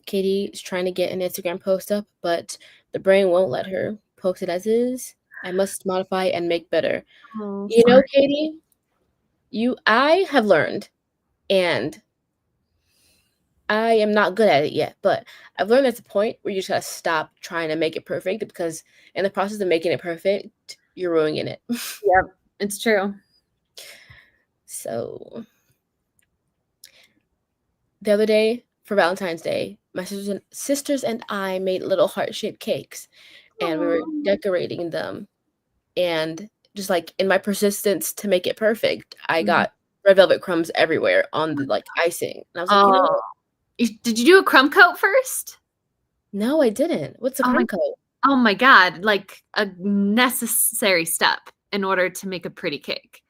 Katie is trying to get an Instagram post up, but the brain won't let her post it as is. I must modify and make better. Oh, you know, Katie, I have learned, and I am not good at it yet, but I've learned there's a point where you just gotta stop trying to make it perfect, because in the process of making it perfect, you're ruining it. Yep, it's true. So the other day for Valentine's Day, my sisters and I made little heart-shaped cakes, and we were decorating them. And just like in my persistence to make it perfect, I got red velvet crumbs everywhere on the like icing. And I was like, you know what? Did you do a crumb coat first? No, I didn't. What's a crumb coat? Oh my God, like a necessary step in order to make a pretty cake.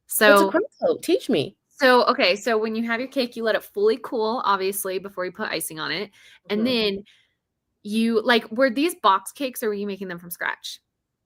So what's a crumb coat? Teach me. So, okay, so when you have your cake, you let it fully cool, obviously, before you put icing on it. And then you, like, were these box cakes or were you making them from scratch?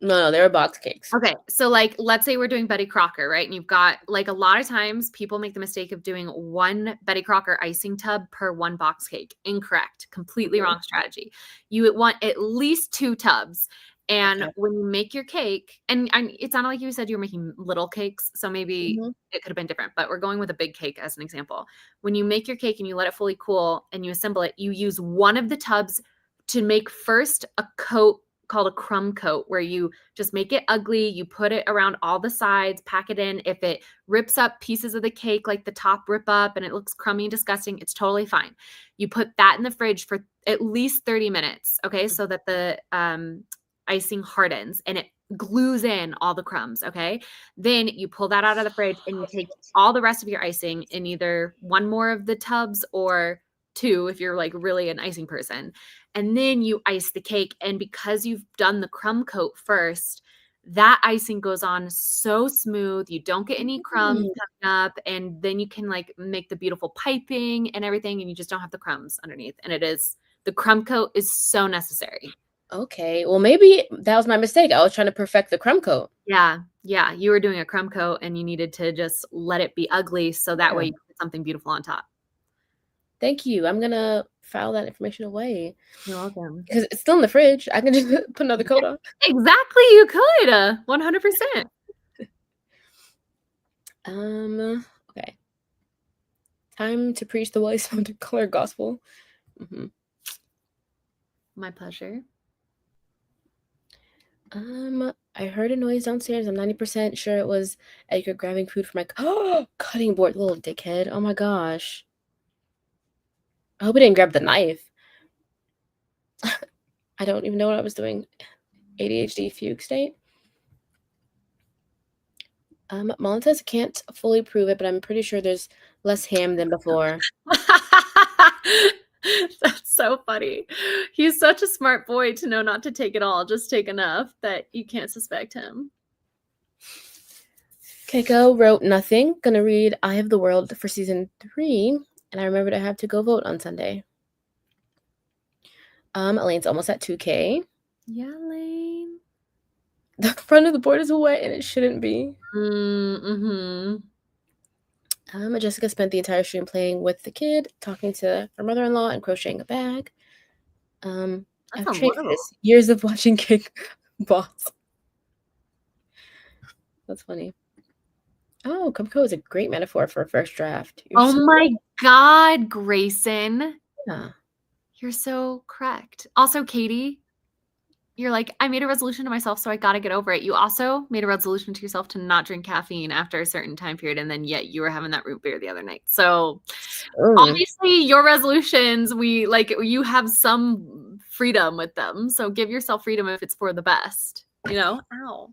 No, they were box cakes. Okay, so like, let's say we're doing Betty Crocker, right? And you've got, like, a lot of times people make the mistake of doing one Betty Crocker icing tub per one box cake. Incorrect. Completely wrong strategy. You want at least 2 tubs. And when you make your cake, and it sounded like you said you were making little cakes, so maybe it could have been different, but we're going with a big cake as an example. When you make your cake and you let it fully cool and you assemble it, you use one of the tubs to make first a coat called a crumb coat, where you just make it ugly. You put it around all the sides, pack it in. If it rips up pieces of the cake, like the top rip up and it looks crummy and disgusting, it's totally fine. You put that in the fridge for at least 30 minutes, okay? So that the icing hardens and it glues in all the crumbs, okay? Then you pull that out of the fridge and you take all the rest of your icing in either one more of the tubs or 2 if you're like really an icing person. And then you ice the cake. And because you've done the crumb coat first, that icing goes on so smooth. You don't get any crumbs coming up. And then you can like make the beautiful piping and everything. And you just don't have the crumbs underneath. And the crumb coat is so necessary. Okay. Well, maybe that was my mistake. I was trying to perfect the crumb coat. Yeah. You were doing a crumb coat and you needed to just let it be ugly. So that way you put something beautiful on top. Thank you. I'm going to file that information away. You're welcome. Because it's still in the fridge. I can just put another coat on. Exactly. You could. 100%. Okay. Time to preach the voice of the color gospel. My pleasure. I heard a noise downstairs. I'm 90% sure it was Edgar grabbing food from my cutting board, little dickhead. Oh my gosh. I hope he didn't grab the knife. I don't even know what I was doing. ADHD fugue state. Mullen says can't fully prove it, but I'm pretty sure there's less ham than before. That's so funny. He's such a smart boy to know not to take it all, just take enough that you can't suspect him. Keiko wrote nothing. Gonna read Eye of the World for season 3, and I remembered I have to go vote on Sunday. Elaine's almost at 2K. Yeah, Elaine. The front of the board is wet and it shouldn't be. Mm-hmm. Jessica spent the entire stream playing with the kid, talking to her mother-in-law, and crocheting a bag. I've trained for this. Years of watching Kick Boss. That's funny. Oh, Kumko is a great metaphor for a first draft. My God, Grayson. Yeah. You're so correct. Also, Katie, you're like, I made a resolution to myself, so I got to get over it. You also made a resolution to yourself to not drink caffeine after a certain time period, and then yet you were having that root beer the other night. So obviously your resolutions, you have some freedom with them. So give yourself freedom if it's for the best, you know? Ow.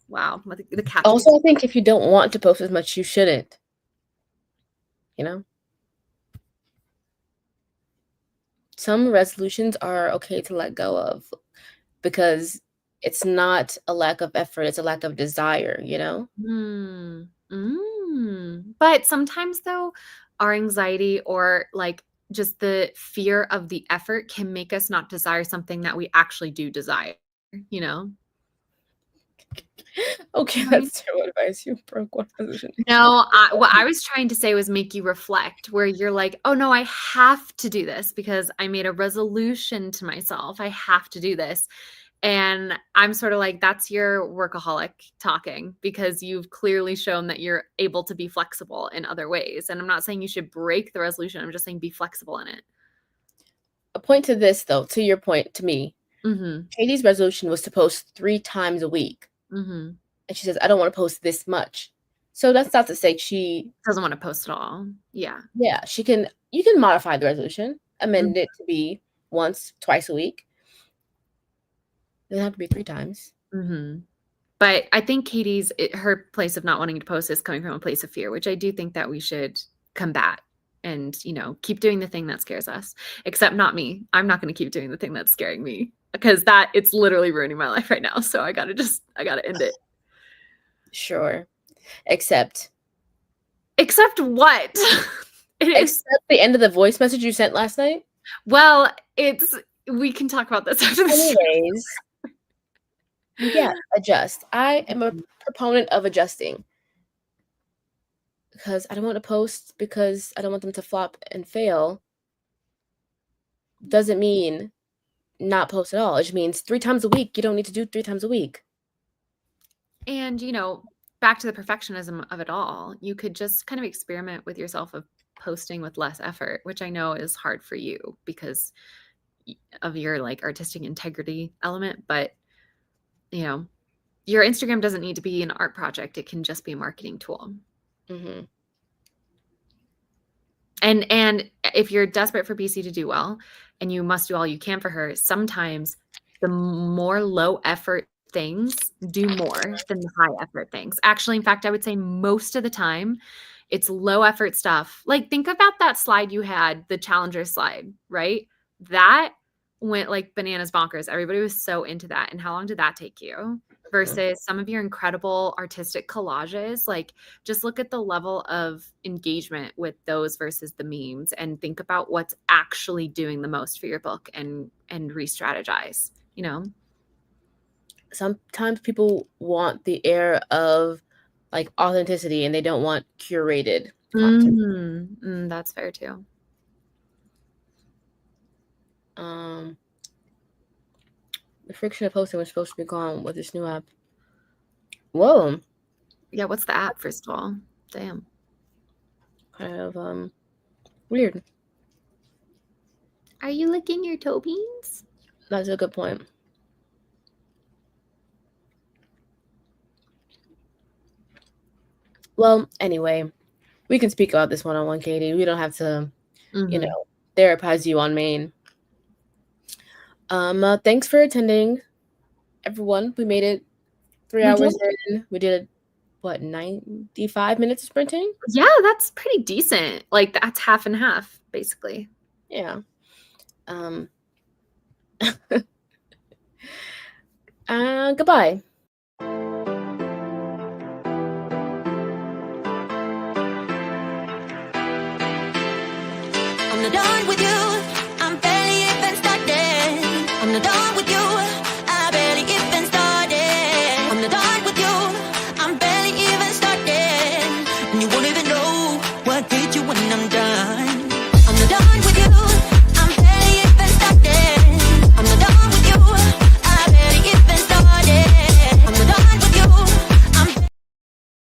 Wow. The cat. Also, I think if you don't want to post as much, you shouldn't. You know? Some resolutions are okay to let go of because it's not a lack of effort, it's a lack of desire, you know? But sometimes, though, our anxiety or like just the fear of the effort can make us not desire something that we actually do desire, you know? Okay, that's terrible advice. You broke one resolution. No, what I was trying to say was make you reflect, where you're like, oh no, I have to do this because I made a resolution to myself. I have to do this. And I'm sort of like, that's your workaholic talking, because you've clearly shown that you're able to be flexible in other ways. And I'm not saying you should break the resolution. I'm just saying be flexible in it. A point to this, though, to your point, to me, Katie's resolution was to post 3 times a week. And she says, I don't want to post this much. So that's not to say she doesn't want to post at all. Yeah. Yeah, you can modify the resolution, amend it to be once, twice a week. It doesn't have to be 3 times. But I think her place of not wanting to post is coming from a place of fear, which I do think that we should combat and, you know, keep doing the thing that scares us. Except not me. I'm not going to keep doing the thing that's scaring me, because it's literally ruining my life right now. So I gotta end it. Sure. Except what? Except the end of the voice message you sent last night? Well, we can talk about this after this. Anyways. Yeah, adjust. I am a proponent of adjusting. Because I don't want to post because I don't want them to flop and fail. Doesn't mean not post at all. It just means 3 times a week. You don't need to do 3 times a week. And, you know, back to the perfectionism of it all, you could just kind of experiment with yourself of posting with less effort, which I know is hard for you because of your like artistic integrity element. But, you know, your Instagram doesn't need to be an art project. It can just be a marketing tool. And if you're desperate for BC to do well and you must do all you can for her, sometimes the more low effort things do more than the high effort things. Actually, in fact, I would say most of the time it's low effort stuff. Like think about that slide you had, the challenger slide, right? That went like bananas bonkers. Everybody was so into that. And how long did that take you? Versus some of your incredible artistic collages. Like just look at the level of engagement with those versus the memes and think about what's actually doing the most for your book and re-strategize, you know? Sometimes people want the air of like authenticity and they don't want curated content. That's fair too. The friction of posting was supposed to be gone with this new app. Whoa. Yeah, what's the app, first of all? Damn. Kind of weird. Are you licking your toe beans? That's a good point. Well, anyway, we can speak about this one-on-one, Katie. We don't have to, you Mhm. know, therapize you on main. Thanks for attending, everyone. We made it 3 We hours did. in. We did, what, 95 minutes of sprinting? Yeah, that's pretty decent. Like that's half and half, basically. Yeah. Goodbye. I'm not done with you. I'm barely even started. I'm not done with you. I barely even started. I'm not done with you. I'm barely even started. And you won't even know what hit you when I'm done. I'm not done with